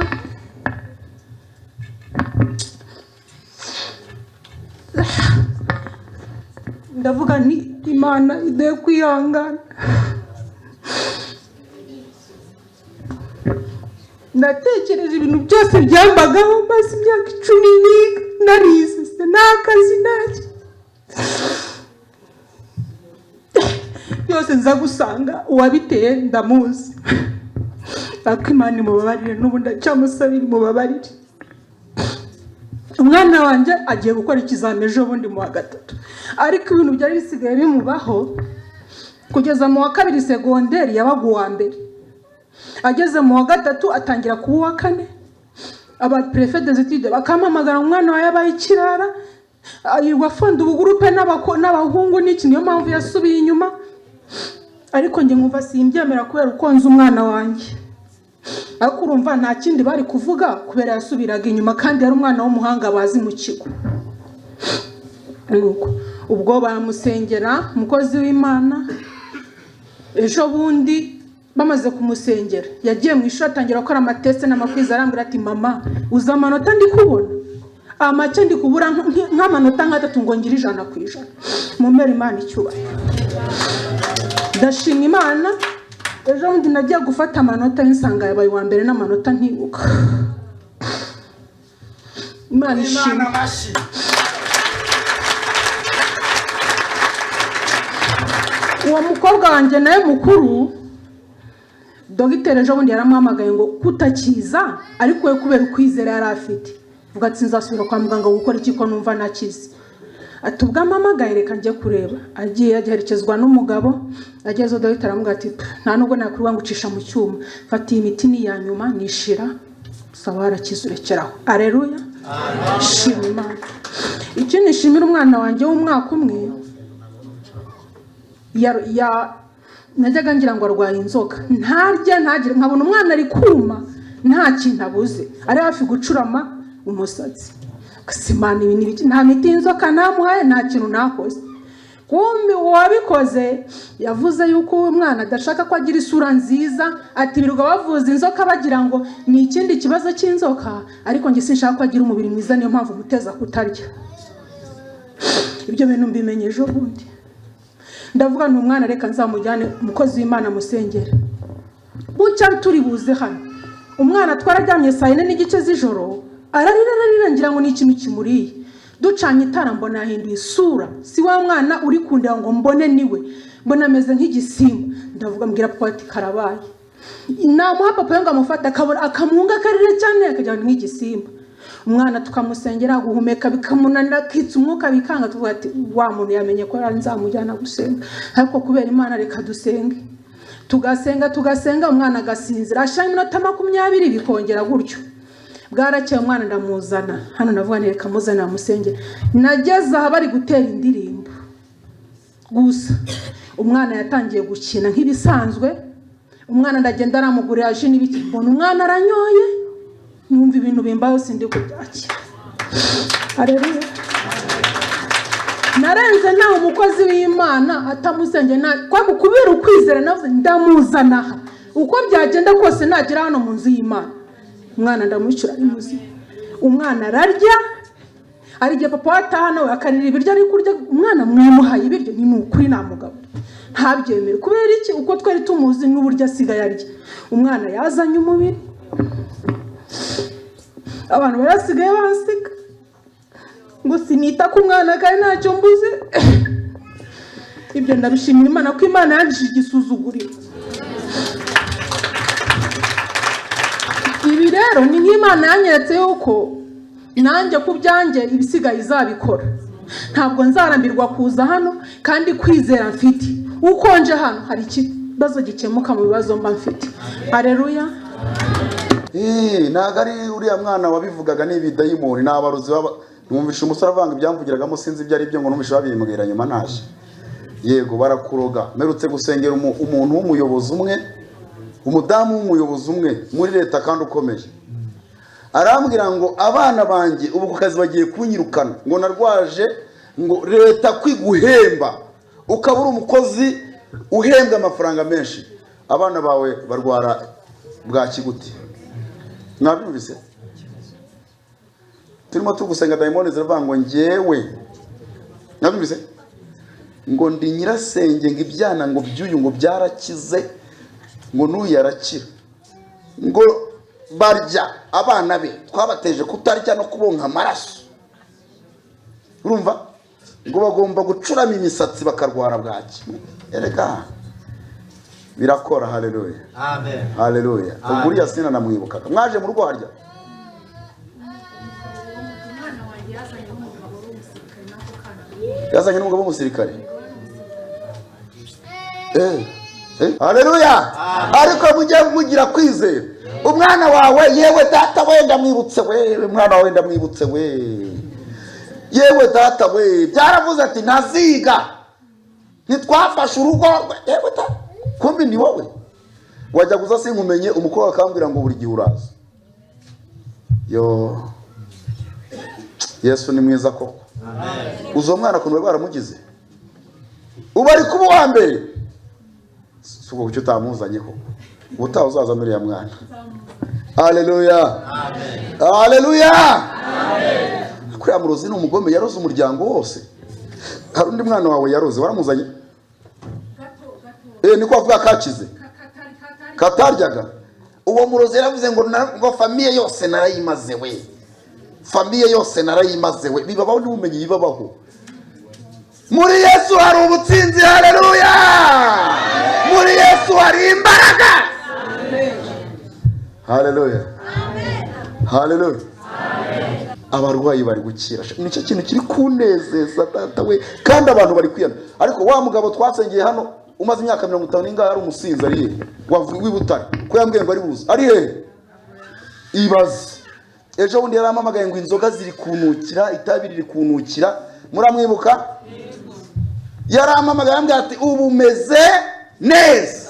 ndavuga nti Imana ide kwihangana ndatekereje ibintu byose byambagaho maze imyaka 10 narize n'akazi nake byose nza gusanga uwabiteye ndamuzi ariko Imana imubabarire n'ubundi acyamusabira imubabarire umwana wanjye agiye gukora ikizamini ejo bundi mu wa 3 ariko ibintu byari bisigaye bimubaho kugeza mu wa 2 segonderi yabaga uwa mbere ageze mu wa 3 atangira kuba uwa 4 aba prefet des études bakamamagara umwana wa yabaye ikirara wafonda ubugurupe n'abahungu n'iki niyo mpamvu yasubiye inyuma ariko nge nkumva simbyemera kubera ukonza umwana wanjye ariko urumva nta kindi bari kuvuga kubera yasubiraga inyuma kandi yari umwana w'umuhanga bazi mu kigo ubwo baramusengera umukozi w'Imana ejo bundi bamaze kumusengera yagiye mu ishuri atangira gukora amateste n'amakwiza arambira ati mama uza amanota ndi kubona amake ndi kubura nk'amanota nk'3 ngo ngire 100% mumere Imana icyubahiro ndashima Imana ejo bundi nagiye gufata amanota y'insanga yabaye wa mbere n'amanota ntibuka Imana ishimwe uwo mukobwa wanjye nawe mukuru dogiteri ejo bundi yaramuhamagaye ngo kutakiza ariko we kubera ukwizera yari afite vuga ati nzasubira kwa muganga gukora iki ko numva nakize ati ubwo amamagaye reka njye kureba. Agiye aherekezwa n'umugabo, ageze dogita aramubwira ati nta nubwo nakuruba ngucisha mu cyuma, fata iyi miti ni ya nyuma nishira sawa arakizurekeraho. Aleluya, shima Imana. Icyo nishimira umwana wanjye w'umwaka umwe najyaga ngira ngo arwaye inzoka, ntarya ntagire, nkabona umwana ari kuma nta kintu abuze, ari hafi gucurama umusatsi. Simana ibi n'ibiki, nta miti y'inzoka namuhaye, nta kintu nakoze. Kumbi uwabikoze yavuze yuko uwo mwana adashaka ko agira isura nziza, ati birirwa bavuza inzoka bagira ngo ni ikindi kibazo cy'inzoka, ariko njye sinshaka ko agira umubiri mwiza, niyo mpamvu muteza kutarya. Ibyo bintu mbimenyeje ubundi. Ndavuga ni umwana reka nzamujyane umukozi w'Imana musengere. Bucya turi buze hano. Umwana twararyamye saa 4 n'igice z'ijoro, ararira ngira ngo ni ikintu kimuriye. Ducanye itara mbona yahinduye isura, si wa mwana uri kundeba ngo mbone niwe, mbona ameze nk'igisimba. Ndavuga mbwira papa ati karabaye. Namuha papa yo ngo amufata akabona akamunga karire cyane akajya nk'igisimba. Umwana tukamusengera guhumeka bikamunanira, kitse umwuka bikanga, tuvuga ati wa muntu yamenye ko ari nzamujyana gusenga. Ariko kubera Imana reka dusenge. Tugasenga umwana agasinzira, ashaka iminota 20 bikongera gutyo. Bwarakeye umwana ndamuzana hano, navuga reka muzana musengera. Nageze aha bari gutera indirimbo gusa, umwana yatangiye gukina nk'ibisanzwe. Umwana ndagenda aramugurira aje n'ibiki, mbona umwana aranyoye, numva ibintu bimbaho sindi kubyakira. Haleluya. Narenze naho umukozi w'Imana atamusenge kwa kubera ukwizera, navuze ndamuzana uko byagenda kose nagira hano mu nzu y'Imana. Umwana ndamwicura ari muzima, umwana ararya, arije papa wataha nawe akarira ibiryo ari kurya. Umwana mwamuhaye ibiryo ni ukuri namugabo ntabyemere. Kubera iki? Uko twari tumuzi n'uburyo asigaye arya. Umwana yazanye umubiri, abantu barasigaye basika ngo sinita ku mwana kandi ntacyo mbuze. Ibyo ndabishimira Imana ko Imana yangishije igisuzuguriro. Ibi rero ni nk'Imana yanyeretse yuko nanjye ku byanjye ibisigaye izabikora. Ntabwo nzarambirwa kuza hano kandi kwizera mfite. Ukonje hano hari ikibazo gikemuka mu bibazo mba mfite. Haleluya. Ntago ari uriya mwana wabivugaga n'ibidayimoni n'abaruzi numvisha umusore avanga ibyamvugiragamo sinzi ibyo ari byo ngo numvisha babimbwira nyuma naje. Yego barakuroga. Merutse gusengera umuntu w'umuyobozi umwe, umudamu w'umuyobozi umwe muri leta kandi ukomeye. Arambwira ngo abana banjye ubu ku kazi bagiye kunyirukana, ngo narwaje, ngo leta kwiguhemba ukaba uri umukozi uhembwa amafaranga menshi, abana bawe barwara bwa kiguti. Nabyumvise? Turimo tugusenga daimoni ziravuga ngo njyewe. Nabyumvise? Ngo ndi nyirasenge ngo ibyana ngo byuyu ngo byarakize, ngo n'uyu arakira. Ngo barya abana be twabateje kutarya no kubonka amaraso. Urumva? Ngo bagomba gucurama imisatsi bakarwara bwaki. Ereka birakora. Haleluya. Amen. Haleluya. Ubwo uriya sina namwibukaga. Mwaje mu rugo harya? Yazanye n'umugabo w'umusirikare. Haleluya. Ariko mujye mugira kwizera. Umwana wawe yewe data wenda mwibutse we, umwana wawe ndamwibutse we. Yewe data we, byaravuze ati ntaziga. Nitwafashe urugo yewe data. Kumbi ni wowe. Wajya guza sinkumenye umukobwa akambwira ngo buri gihe uraza. Yo. Yesu ni mwiza koko. Amen. Uzo mwana kunwe baramugize. Ubari kuba wa mbere. Suko kucyo tamuzanye koko. Uta uzaza mbere ya mwana. Haleluya. Amen. Haleluya. Amen. Kuri amurozi ni umugome yaroze umuryango wose. Hari undi mwana wawe yaroze waramuzanye? Niko avuga kakize. Kataryaga. Uwo murozi yaravuze ngo famiye yose narayimaze we. Famiye yose narayimaze we. Bibabaho n'ubumenyi bibabaho. Muri Yesu hari ubutsinzi. Haleluya. Muri Yesu hari imbaraga. Haleluya. Haleluya. abarwayi bari gukira. Nicyo kintu kiri kunezeza data we, kandi abantu bari kwiyana. Ariko wa mugabo twasengeye hano umaze imyaka 50 n'ingahe ari umusinzi ari he? Wibutare ko yambwiye ngo ari buze ari he? Ibaze ejo bundi yaramamagaye ngo inzoga ziri kunukira, itabi riri kunukira, muramwibuka? Yaramamagaye yambwiye ati ubu meze neza.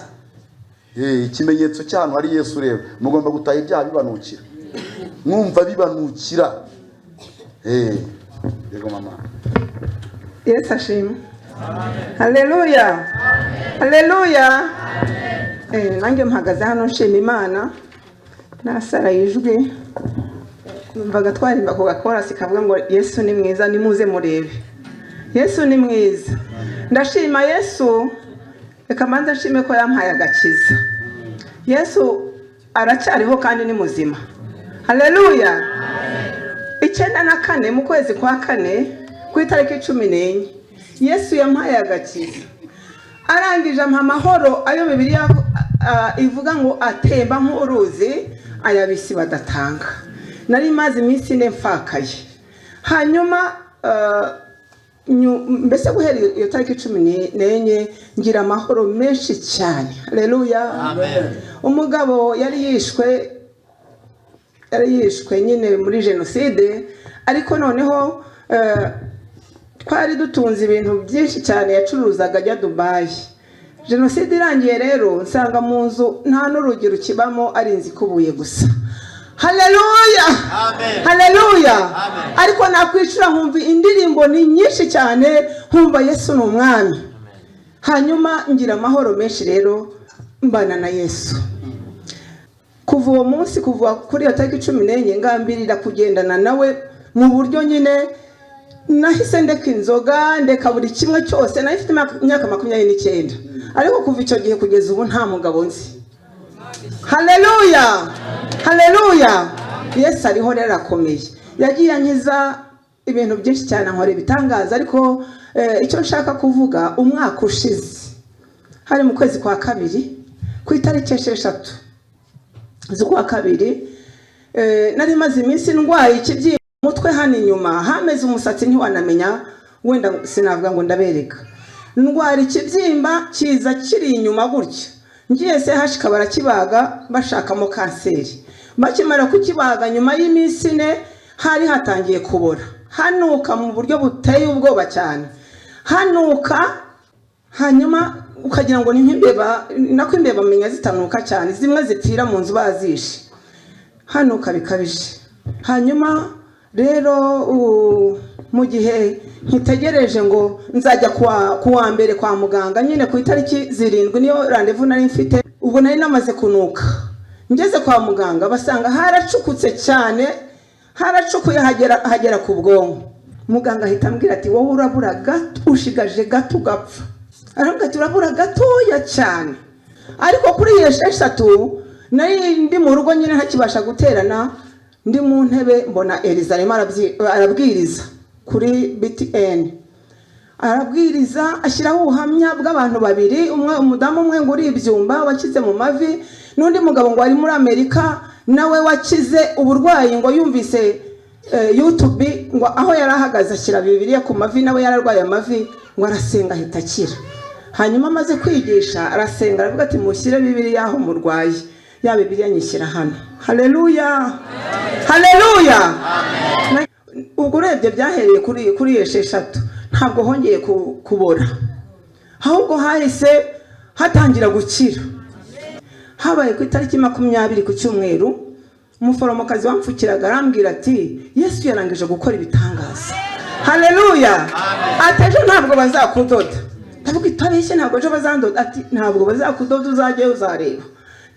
Ikimenyetso cy'ahantu hari Yesu rero mugomba gutaha ibyaha bibanukira, mwumva bibanukira. Yego mama. Yesu ashimwe. Haleluya. Haleluya. Nange mpagaze hano nshima Imana. Nasara ijwi. Numvaga twarimba ku gakora sikavuga ngo Yesu ni mwiza, nimuze murebe. Yesu ni mwiza. Ndashima Yesu. Reka manza nshime ko yampaye agakiza. Yesu aracyariho kandi ni muzima. Haleluya. 94 mu kwezi kwa 4 ku itariki 14 Yesu yampaye agakiza. Arangije ampa amahoro ayo Bibiliya ivuga ngo atemba nk'uruzi ayabisi badatanga. Nari maze iminsi ine mfakaye. Hanyuma mbese guhera iyo tariki 14 ngira amahoro menshi cyane. Haleluya. Amen. Umugabo yari yishwe nyine muri jenoside, ariko noneho twari dutunze ibintu byinshi cyane yacuruzaga ajya Dubai. Jenoside irangiye rero nsanga mu nzu nta n'urugi rukibamo, ari inzu ikubuye gusa. Haleluya. Amen. Haleluya. Amen. Ariko nakwicura nkumva indirimbo ni nyinshi cyane, nkumva Yesu ni umwami. Hanyuma ngira amahoro menshi rero mbana na Yesu. Kuva uwo munsi, kuva kuri iyo tariki 14 ngambirira kugendana nawe mu buryo nyine nahise ndeka inzoga, ndeka buri kimwe cyose. Nahifite imyaka 29, ariko kuva icyo gihe kugeza ubu nta mugabo nzi. Haleluya. Haleluya. Yesu ariho rero akomeye. Yagiye ankiza ibintu byinshi cyane, nkore bitangaza. Ariko icyo nshaka kuvuga, umwaka ushize hari mu kwezi kwa 2 ku itariki 6 z'ukwa 2 nari maze iminsi ndwaye ikibyimba mutwe hano inyuma, hameze umusatsi ntiwanamenya, wenda sinavuga ngo ndabereka. Ndwara ikibyimba kiza kiri inyuma gutya. Ngiye se hashika barakibaga bashakamo kanseri. Bakimara kukibaga nyuma y'iminsi 4 hari hatangiye kubora, hanuka mu buryo buteye ubwoba cyane. Hanuka hanyuma ukagira ngo ni nk'imbeba, nako imbeba menya zitanuka cyane, zimwe zipfira mu nzu bazishe. Hanuka bikabije. Hanyuma rero mu gihe nkitegereje ngo nzajya kuwa mbere kwa muganga, nyine ku itariki 7 niyo rendezvous nari mfite. Ubwo nari namaze kunuka. Ngeze kwa muganga basanga haracukutse cyane, haracukuye hagera ku bwonko. Muganga ahita ambwira ati wowe urabura gato, ushigaje gato gapfa. Arambwira ati urabura gatoya cyane. Ariko kuri iyo 6 nari ndi mu rugo nyine ntakibasha guterana, ndi mu ntebe mbona Elizarema arabwiriza kuri BTN. Arabwiriza ashyiraho ubuhamya bw'abantu babiri, umwe umudamu umwe ngo uri ibyumba wakize mu mavi, n'undi mugabo ngo ari muri Amerika nawe wakize uburwayi, ngo yumvise YouTube ngo aho yarahagaze ashyira Bibiliya ku mavi, nawe yararwaye amavi, ngo arasenga ahita akira. Hanyuma amaze kwigisha arasenga aravuga ati mushyire Bibiliya aho murwaye, ya Bibiliya nyishyira hano. Haleluya. Haleluya. Ubwo urebye byahereye kuri iyo 6 ntabwo hongeye kubora, ahubwo hahise hatangira gukira. Habaye ku itariki 20 ku cyumweru, umuforomokazi wamfukiraga arambwira ati Yesu yarangije gukora ibitangaza. Haleluya. Ati ejo ntabwo bazakudoda. Ndavuga itabeshye, ntabwo ejo bazandoda. Ati ntabwo bazakudoda, uzajye uzareba.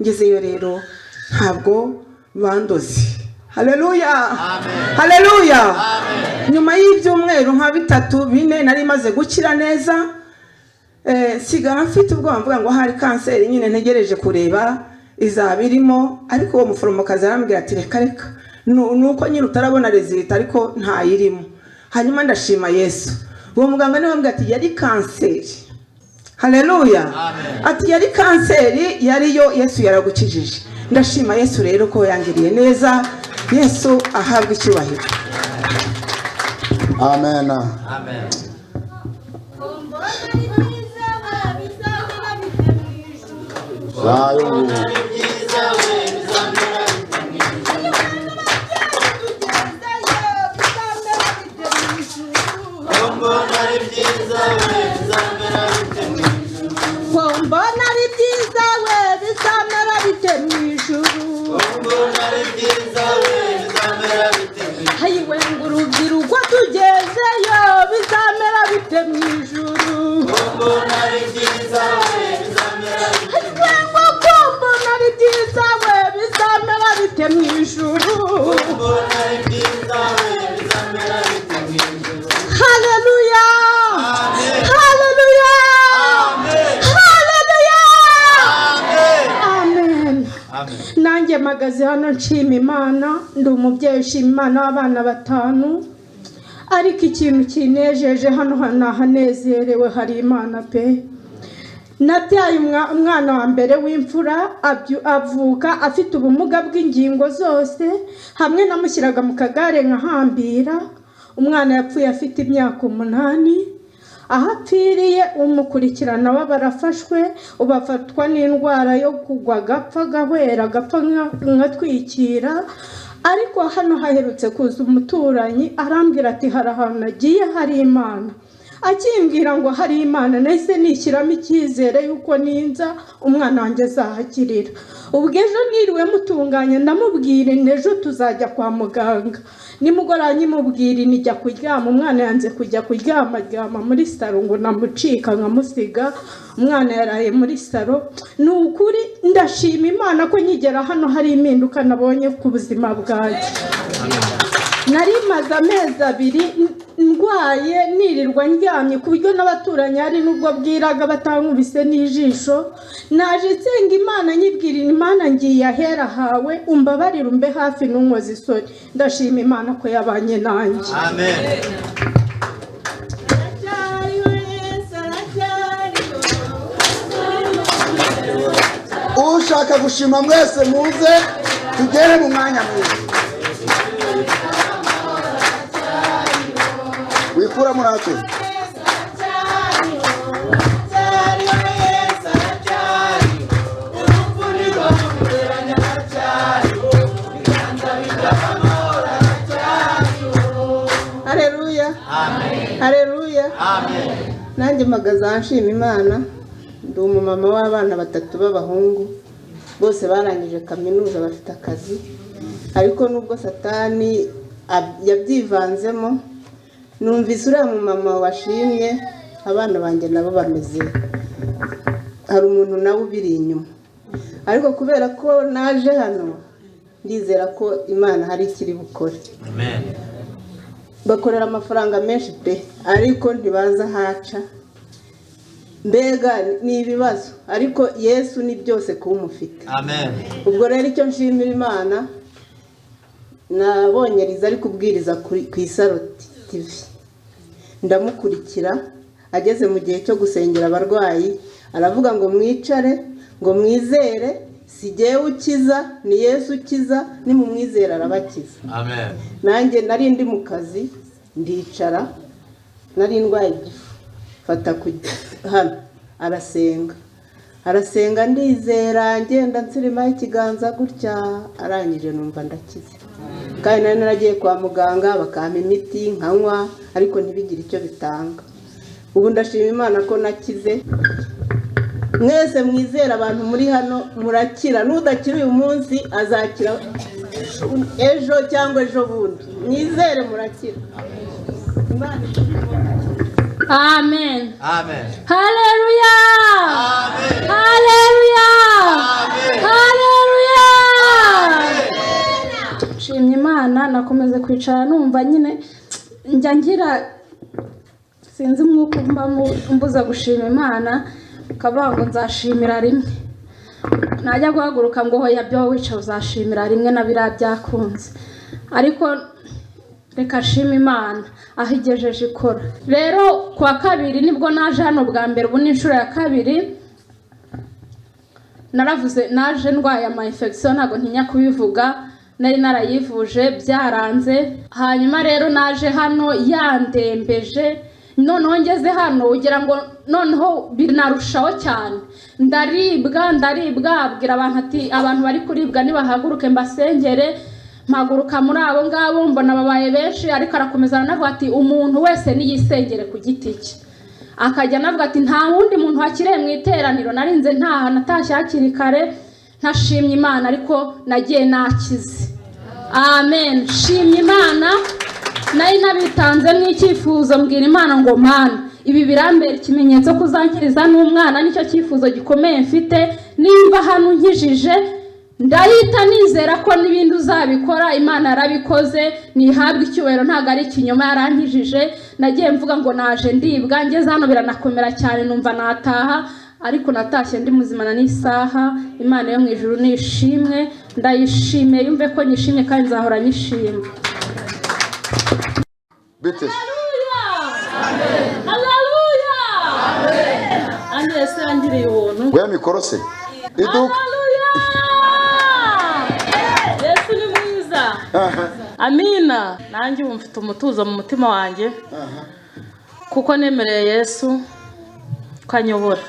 Ngezeyo rero ntabwo bandoze. Haleluya. Haleluya. Nyuma y'ibyumweru nka 3-4 nari maze gukira neza. Sigara mfite ubwo mvuga ngo hari kanseri, nyine ntegereje kureba izabirimo. Ariko uwo muforomokazi arambwira ati reka nuko nyine utarabona result, ariko ntayirimo. Hanyuma ndashima Yesu. Uwo muganga niwe ambwira ati yari kanseri. Haleluya. Ati yari kanseri, yariyo Yesu yaragukijije. Ndashima Yesu rero ko yangiriye neza. Yesu ahabwa icyubahiro. amen. Amen. Mbona ari byiza we bizamera bite mu ijuru. Hayiwe ngo urubyiruko tugezeyo bizamera bite mu ijuru. Mbona ari byiza we bizamera bite mu ijuru. Haleluya, haleluya, haleluya, amen. Nanjye mpagaze hano nshima Imana, ndi umubyeyi ushima Imana w'abana 5, ariko ikintu kinejeje hano hanezerewe hari Imana pe. Nabyaye umwana wa mbere w'imfura avuka afite ubumuga bw'ingingo zose, hamwe namushyiraga mu kagare nkahambira. Umwana yapfuye afite imyaka 8, aho apfiriye umukurikirana we barafashwe, ubafatwa n'indwara yo kugwa agapfa gahwera agapfa nkatwikira. Ariko hano haherutse kuza umuturanyi arambwira ati hari ahantu agiye hari Imana. Akimbwira ngo hari Imana nahise nishyiramo icyizere yuko ninza umwana wanjye azahakirira. Ubwo ejo niriwe mutunganya ndamubwira ejo tuzajya kwa muganga. Nimugora nyimubwira nijya kuryama, umwana yanze kujya kuryama aryama muri saro ngo namucika nkamusiga. Umwana yaraye muri saro. Ni ukuri ndashima Imana ko nyigera hano hari impinduka nabonye ku buzima bwanjye. Nari maze amezi 2 ndwaye nirirwa ndyamye ku buryo n'abaturanyi ari nubwo bwiraga batankubise n'ijisho. Naje nsenga Imana nyibwira Imana ngiye ahera hawe umbabarira umbe hafi n'unkoze isoni. Ndashima Imana ko yabanye nanjye. Amen. Ushaka gushima mwese muze tugere mu mwanya mwiza. Wifura natwe. Haleluya, amen. Haleluya, amen. Nanjye mpagaze nshima Imana, ndi umumama w'abana 3 b'abahungu, bose barangije kaminuza bafite akazi. Ariko nubwo Satani yabyivanzemo, numvise uriya mumama washimye abana banjye nabo bameze hari umuntu nawe ubiri inyuma. Ariko kubera ko naje hano ndizera ko Imana hari ikiri bukore. Amen. Bakorera amafaranga menshi pe, ariko ntibaza haca. Mbega ni ibibazo, ariko Yesu ni byose kumufite. Amen. Ubwo rero icyo nshimira Imana, nabonye riza ari kubwiriza ku Isaro TV. Ndamukurikira ageze mu gihe cyo gusengera abarwayi, aravuga ngo mwicare, ngo mwizere, si jyewe ukiza ni Yesu ukiza, ni mu mwizera arabakiza. Amen. Nanjye nari ndi mu kazi ndicara, nari ndwaye igifu, fata hano arasenga ndizera, ngenda nsirima ikiganza gutya, arangije numva ndakize. Kandi nari naragiye kwa muganga bakampa imiti nkanywa, ariko ntibigire icyo bitanga. Ubu ndashima Imana ko nakize. Mwese mwizera, abantu muri hano murakira, n'udakira uyu munsi azakira ejo cyangwa ejo bundi. Mwizere murakira. Amen. Amen. Haleluya. Amen. Haleluya. Amen. Haleluya. Shimye Imana, nakomeze kwicara numva nyine njya ngira sinzi umwuka mbuza gushima Imana, kavuga ngo nzashimira rimwe. Najya guhaguruka ngo hoya byo wica uzashimira rimwe na bira byakunze. Ariko reka shima Imana aho igejeje ikora. Rero kwa kabiri nibwo naje hano bwa mbere, ubu ni inshuro ya 2. Naravuze naje ndwaye ama infection, ntago ntinya kubivuga. nari narayivuje byaranze, hanyuma rero naje hano yandembeje, noneho ngeze hano ugira ngo noneho binarushaho cyane, ndaribwa abwira abantu ati abantu bari kuribwa nibahaguruke mbasengere, mpaguruka muri abo ngabo mbona babaye benshi, ariko arakomeza aranavuga ati umuntu wese niyisengere ku giti cye, akajya anavuga ati nta wundi muntu wakiriye mu iteraniro, narinze ntaha natashye hakiri kare ntashimye Imana, ariko nagiye nakize. Amen, shimye Imana. Nari nabitanze n'icyifuzo mbwira Imana ngo Mana, ibi birambera ikimenyetso kuzankiriza n'umwana, nicyo cyifuzo gikomeye mfite, nimba hano nkijije ndahita nizera ko n'ibindi uzabikora. Imana yarabikoze, nihabwe icyubahiro, ntago ari ikinyoma, yarankijije. Nagiye mvuga ngo naje ndibwa, ngeze hano biranakomera cyane numva nataha, ariko natashye ndi muzima na n'isaha. Imana yo mu ijuru nishimwe, ndayishimiye, yumve ko nishimye kandi nzahora nyishimye. Bite. Haleluya. Andi ese angiriye ubuntu. Wewe mikorose. Iduka. Yesu ni mwiza. Amina. Nanjye mfite umutuzo mu mutima wanjye. Kuko nemereye Yesu kanyobora.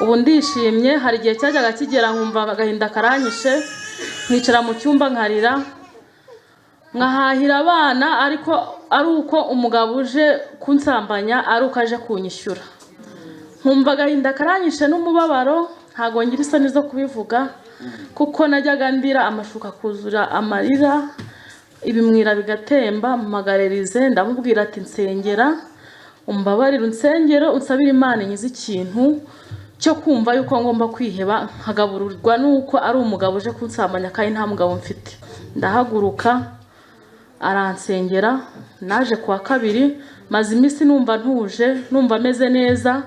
Ubu ndishimye, hari igihe cyajyaga kigera nkumva agahinda karanyishe, nkicara mu cyumba nkarira, nkahahira abana, ariko ari uko umugabo uje kunsambanya, ari uko aje kunyishyura. Nkumva agahinda karanyishe n'umubabaro, ntago ngira isoni zo kubivuga, kuko najyaga ndira amashuka kuzura amarira, ibimwira bigatemba. Mpamagaririze ndamubwira ati nsengera, umbabarira unsengero, unsabira Imana nyize ikintu cyo kumva yuko ngomba kwiheba, nkagaburirwa nuko ari umugabo uje kunsambanya kandi nta mugabo mfite. Ndahaguruka aransengera, naje kuwa kabiri, maze iminsi numva ntuje, numva ameze neza.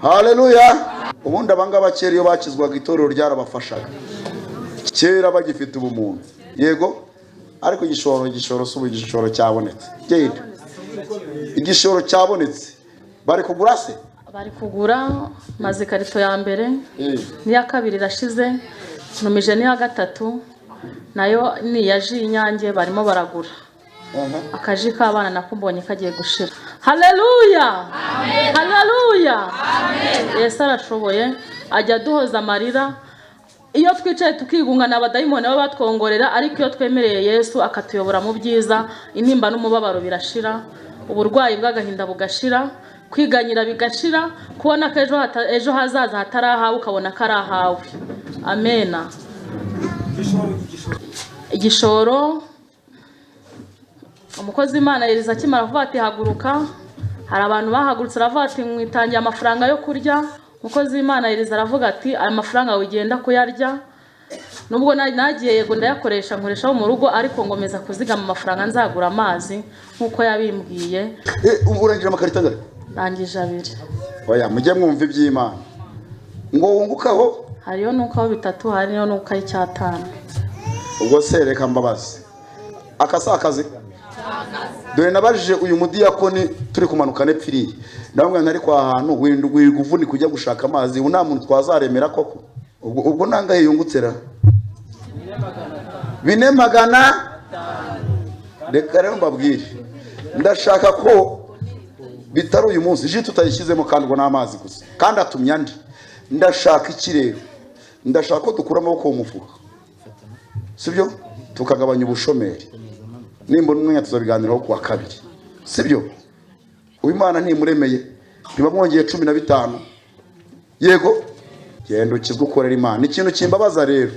Haleluya. Ubundi abangaba kera iyo bakizwaga itorero ryarabafashaga, kera bagifite ubumuntu, yego, ariko igishoro subu igishoro cyabonetse, genda igishoro cyabonetse, bari kugura se, bari kugura, maze karito ya mbere niya kabiri irashize, numije niya gatatu, nayo ni yaji inyange barimo baragura. Akaji k'abana nako mbonye kagiye gushira. Haleluya. Haleluya. Yesu arashoboye, ajya duhoza amarira. Iyo twicaye tukigungana abadayimoni baba batwongorera, ariko iyo twemereye Yesu akatuyobora mu byiza, intimba n'umubabaro birashira, uburwayi bw'agahinda bugashira, kwiganyira bigashira, kubona ko ejo hazaza hatarahawe ukabona ko arahawe. Amena. Igishoro, umukozi Imana Eliza akimara kuvuga ati haguruka, hari abantu bahagurutse aravuga ati mwitangiye amafaranga yo kurya. Umukozi Imana Eliza aravuga ati aya mafaranga wigenda kuyarya, nubwo nagiye yego ndayakoresha nkoreshaho mu rugo, ariko ngomeza kuzigama amafaranga nzagura amazi nkuko yabimbwiye. Urangije amakarita ngari? Rangije 2. Oya mujye mwumva iby'Imana ngo wungukaho. Hariyo nukaho 3, hariyo nukaho 5. Ubwo se reka mbabazi akazi dore nabajije uyu mudiyakoni turi kumanuka nepfiriye, ndamubwira ntari kwa ahantu wiguvuni kujya gushaka amazi, ubu nta muntu twazaremera koko. Ubwo nangahe yungutsera 400. Reka rero mbabwire, ndashaka ko bitari uyu munsi ji tutayishyizemo kandi ngo n'amazi gusa, kandi atumya ndi. Ndashaka ikirere, ndashaka ko dukura amaboko mu mufuka, sibyo, tukagabanya ubushomeri. Nimba n'umwanya tuzabiganiraho kuwa kabiri, sibyo. Uwimana ntimuremeye, ntibamwongeye 15. Yego, genda ukizwe ukorera Imana. Ikintu kimbabaza rero,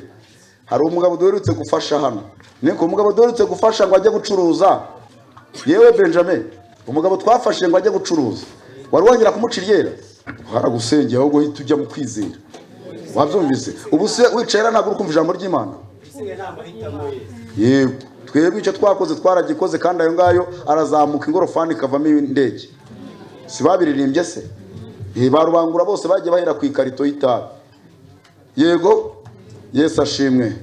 hari umugabo duherutse gufasha hano, niko umugabo duherutse gufasha ngo ajye gucuruza. Yewe Benjamin, umugabo twafashe ngo ajye gucuruza, wari wongera kumuciryera, haragusengeye ahubwo hita ujya mu kwizera. Wabyumvise? Ubu se wicayera ntabwo uri kumva ijambo ry'Imana. Yego, twebwe icyo twakoze twaragikoze, kandi ayo ngayo arazamuka ingorofani ikavamo indege. Si babiririmbye se? Barubangura bose bagiye bahera ku ikarito y'itabi. Yego, Yesu ashimwe.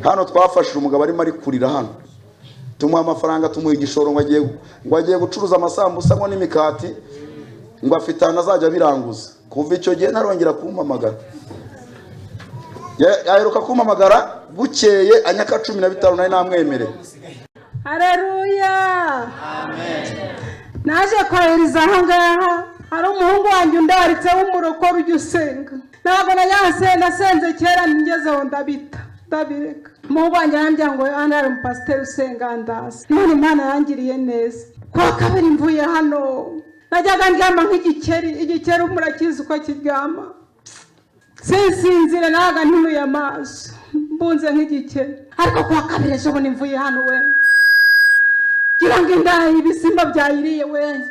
Hano twafashije umugabo arimo ari kurira hano, tumuha amafaranga, tumuha igishoro ngo agiye gucuruza amasambusa ngo n'imikati, ngo afite ahantu azajya biranguza. Kuva icyo gihe ntarongera kumpamagara. yaheruka kumpamagara bukeye anyaka 15 nari namwemereye. Haleluya. Naje kohereza ahangaha hari umuhungu wanjye undaritse w'umurokore ujya usenga. Ntabwo nasenze kera ngezeho ndabireka. Umuhungu wanjye yambwiye ngo hano hari umupasiteri usenga ndaza. None Imana yangiriye neza. Kwa kabiri mvuye hano najyaga ndyama igikeri murakizi uko kiryama. Sinsinzira naga ntinuye amaso mbunze nk'igikeri. Ariko kwa kabiri ejo bundi mvuye hano we gira ngo inda ibisimba byayiriye we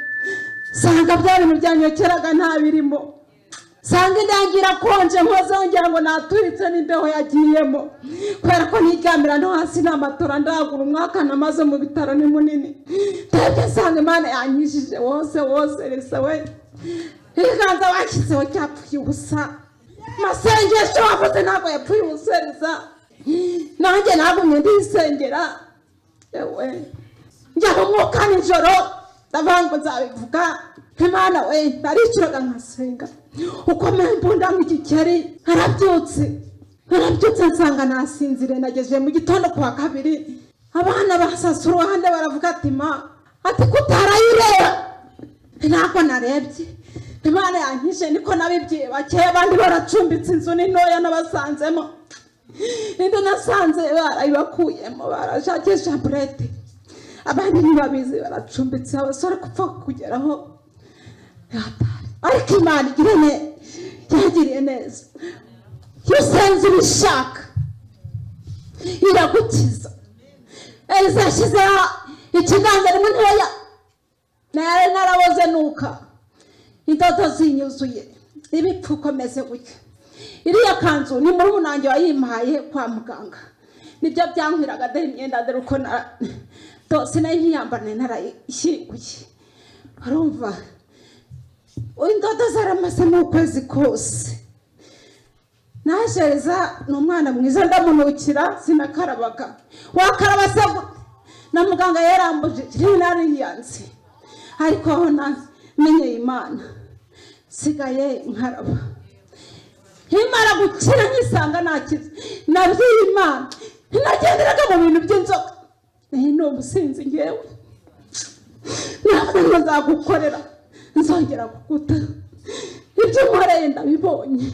sanga bya bintu byanyokeraga nta birimo. Sanga indangira konje nkozongera ngo naturitse n'imbeho yagiyemo kubera ko niryamira no hasi n'amatora ndagura umwaka namaze mu bitaro ni munini. Tebye sanga Imana yanyishije wose resa we iganza wakizeho cyapfuye ubusa. Masengesho wavuze ntabwo yapfuye ubusa resa nanjye nagumye ndisengera ewe njya umwuka nijoro ndavango nzabivuga. Imana we naricuraga nkasenga ukomeye mbunda nk'igikeri. Narabyutse nsanga nasinzire. Nagejeje mu gitondo kwa kabiri abana basasa uruhande baravuga ati ati kutarayireba. Ntabwo narebye. Imana yankije niko nabibwiye bakeye abandi baracumbitse inzu ni ntoya nabasanzemo. Indi nasanze barayibakuyemo barashakisha burete. Abandi ntibabizi baracumbitse abasore kupfa kugeraho. Ariko Imana yagiriye neza. Iyo usenze ubishaka iragukiza. Izashyizeho ikiganza rimwe ntoya naraboze nuka indodo zinyuzuye ibipfuko meze gutya. Iriya kanzu ni muri unange wayimpaye kwa muganga. Nibyo byankwiraga de imyenda dore uko sinari nkiyambara narayishyinguye. Urumva indodo zaramaze mu kwezi kose. Najereza n'umwana mwiza ndamunukira sinakarabaga. Wakaraba se na muganga yarambujije nariyanze. Ariko aho namenye Imana sigaye nkaraba. Imara gukira nkisanga nakize. Nabyo Imana nagenderaga mu bintu by'inzoga. No musinzi ngewe. Ntabwo nzagukorera. Nzongera kuguta. Ibyo nkoreye ndabibonye.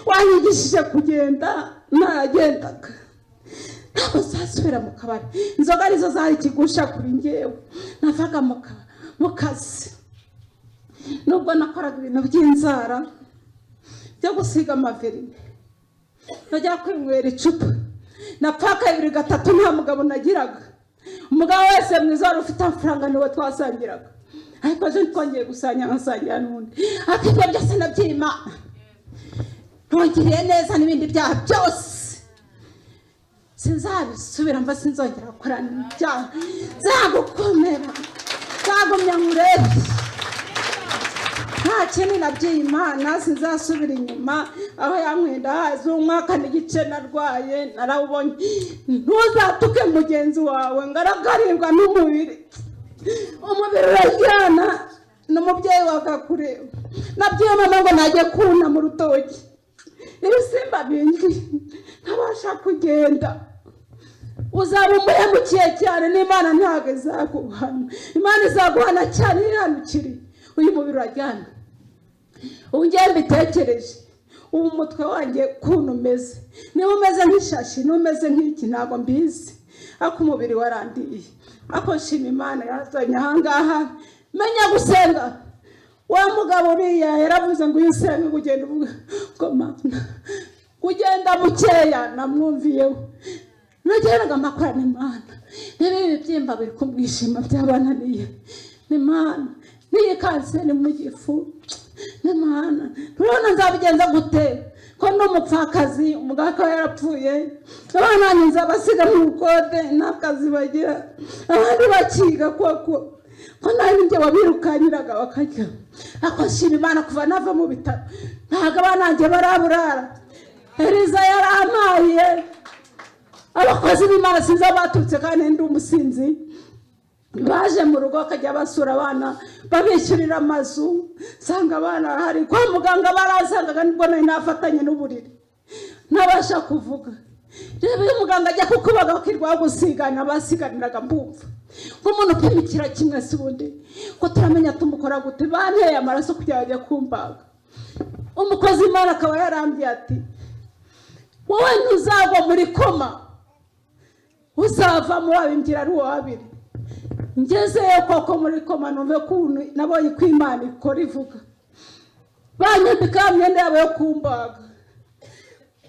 Wanyigishije kugenda naragendaga. Ntabwo zasubira mu kabari. Inzoga arizo zari kigusha kuri ngewe. Navaga mu kazi. Nubwo nakoraga ibintu by'inzara byo gusiga amaverine. Najya kwinywera icupa. Napfaka 2 3 nta mugabo nagiraga. Umugabo wese mwiza ufite amafaranga niwe twasangiraga. Ariko je twongeye gusanya nkasangira n'undi. Ati ibyo byose nabyima. Ntongiriye neza n'ibindi byaha byose. Sinzabisubira mba sinzongera gukorana n'ibyaha. Zagukomera. Zagumya nkurebe. Nta kintu nabyiye Imana sinzasubira inyuma. Aho yankwenda haza umwaka n'igice narwaye narawubonye. Ntuzatuke mugenzi wawe ngaragarirwa n'umubiri. Umubiri uraryana n'umubyeyi wakakureba. Nabyiye mama ngo najye kuna mu rutoki. Ibisimba bindwi ntabasha kugenda. Uzaba umuhemukiye cyane n'Imana ntabwo izaguhana. Imana izaguhana cyane ihanukiri. Uyu mubiri uraryana. Ungiye mbitekereje. Ubu umutwe wanjye kuntu umeze. Niba umeze nk'ishashi n'umeze nk'iki ntabwo mbizi. Ako umubiri warandiye. Ako nshima Imana yazanye ahangaha. Menya gusenga. Wa mugabo uriya yaravuze ngo uyu usenge kugenda uvuga ngo Mana kugenda mukeya namwumviyeho. Nageraga amakorana Imana. Niba ibibyimba biri kumwishima byabananiye. Imana niyi kanseri mu gifu. Imana urabona nzabigenza gute ko n'umupfakazi umugaka yarapfuye. Abana nyinza basiga mu kode n'akazi bagira. Abandi bakiga koko. Ko nari njye wabirukanyiraga bakajya. Akoshima Imana kuva nava mu bitaro. Ntago abananjye baraburara. Eliza yaramaye. Abakozi b'Imana sinza batutse kandi ndi umusinzi. Baje mu rugo akajya basura abana babishyurira amazu. Sanga abana hari kwa muganga barasangaga nibwo nari nafatanye n'uburiri. ntabasha kuvuga. Reba iyo muganga ajya kukubaga bakirwa gusigana basiganiraga mbumva nk'umuntu upima ikiro kimwe se ubundi ko turamenya tumukora gute banteye amaraso kugira ajya kumbaga. Umukozi Imana akaba yarambye ati wowe ntuzagwa muri koma uzava mu wabimbwira ari uwabiri. Ngezeyo koko muri koma numve kuntu nabonye ko Imana ikora ivuga banyambika imyenda yabo yo kumbaga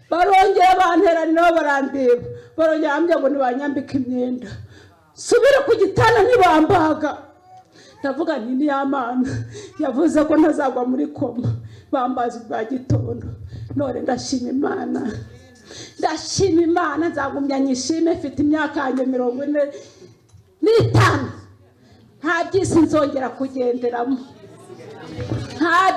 barongera banteranira barandeba barongera ambye ngo ntibanyambika imyenda subira ku gitanda ntibambaga. Ndavuga nti ni Imana yavuze ko ntazagwa muri koma bambaza bwa gitondo. None ndashima Imana nzagumya nyishime mfite imyaka yanjye 45 nta byisi nzongera kugenderamo nta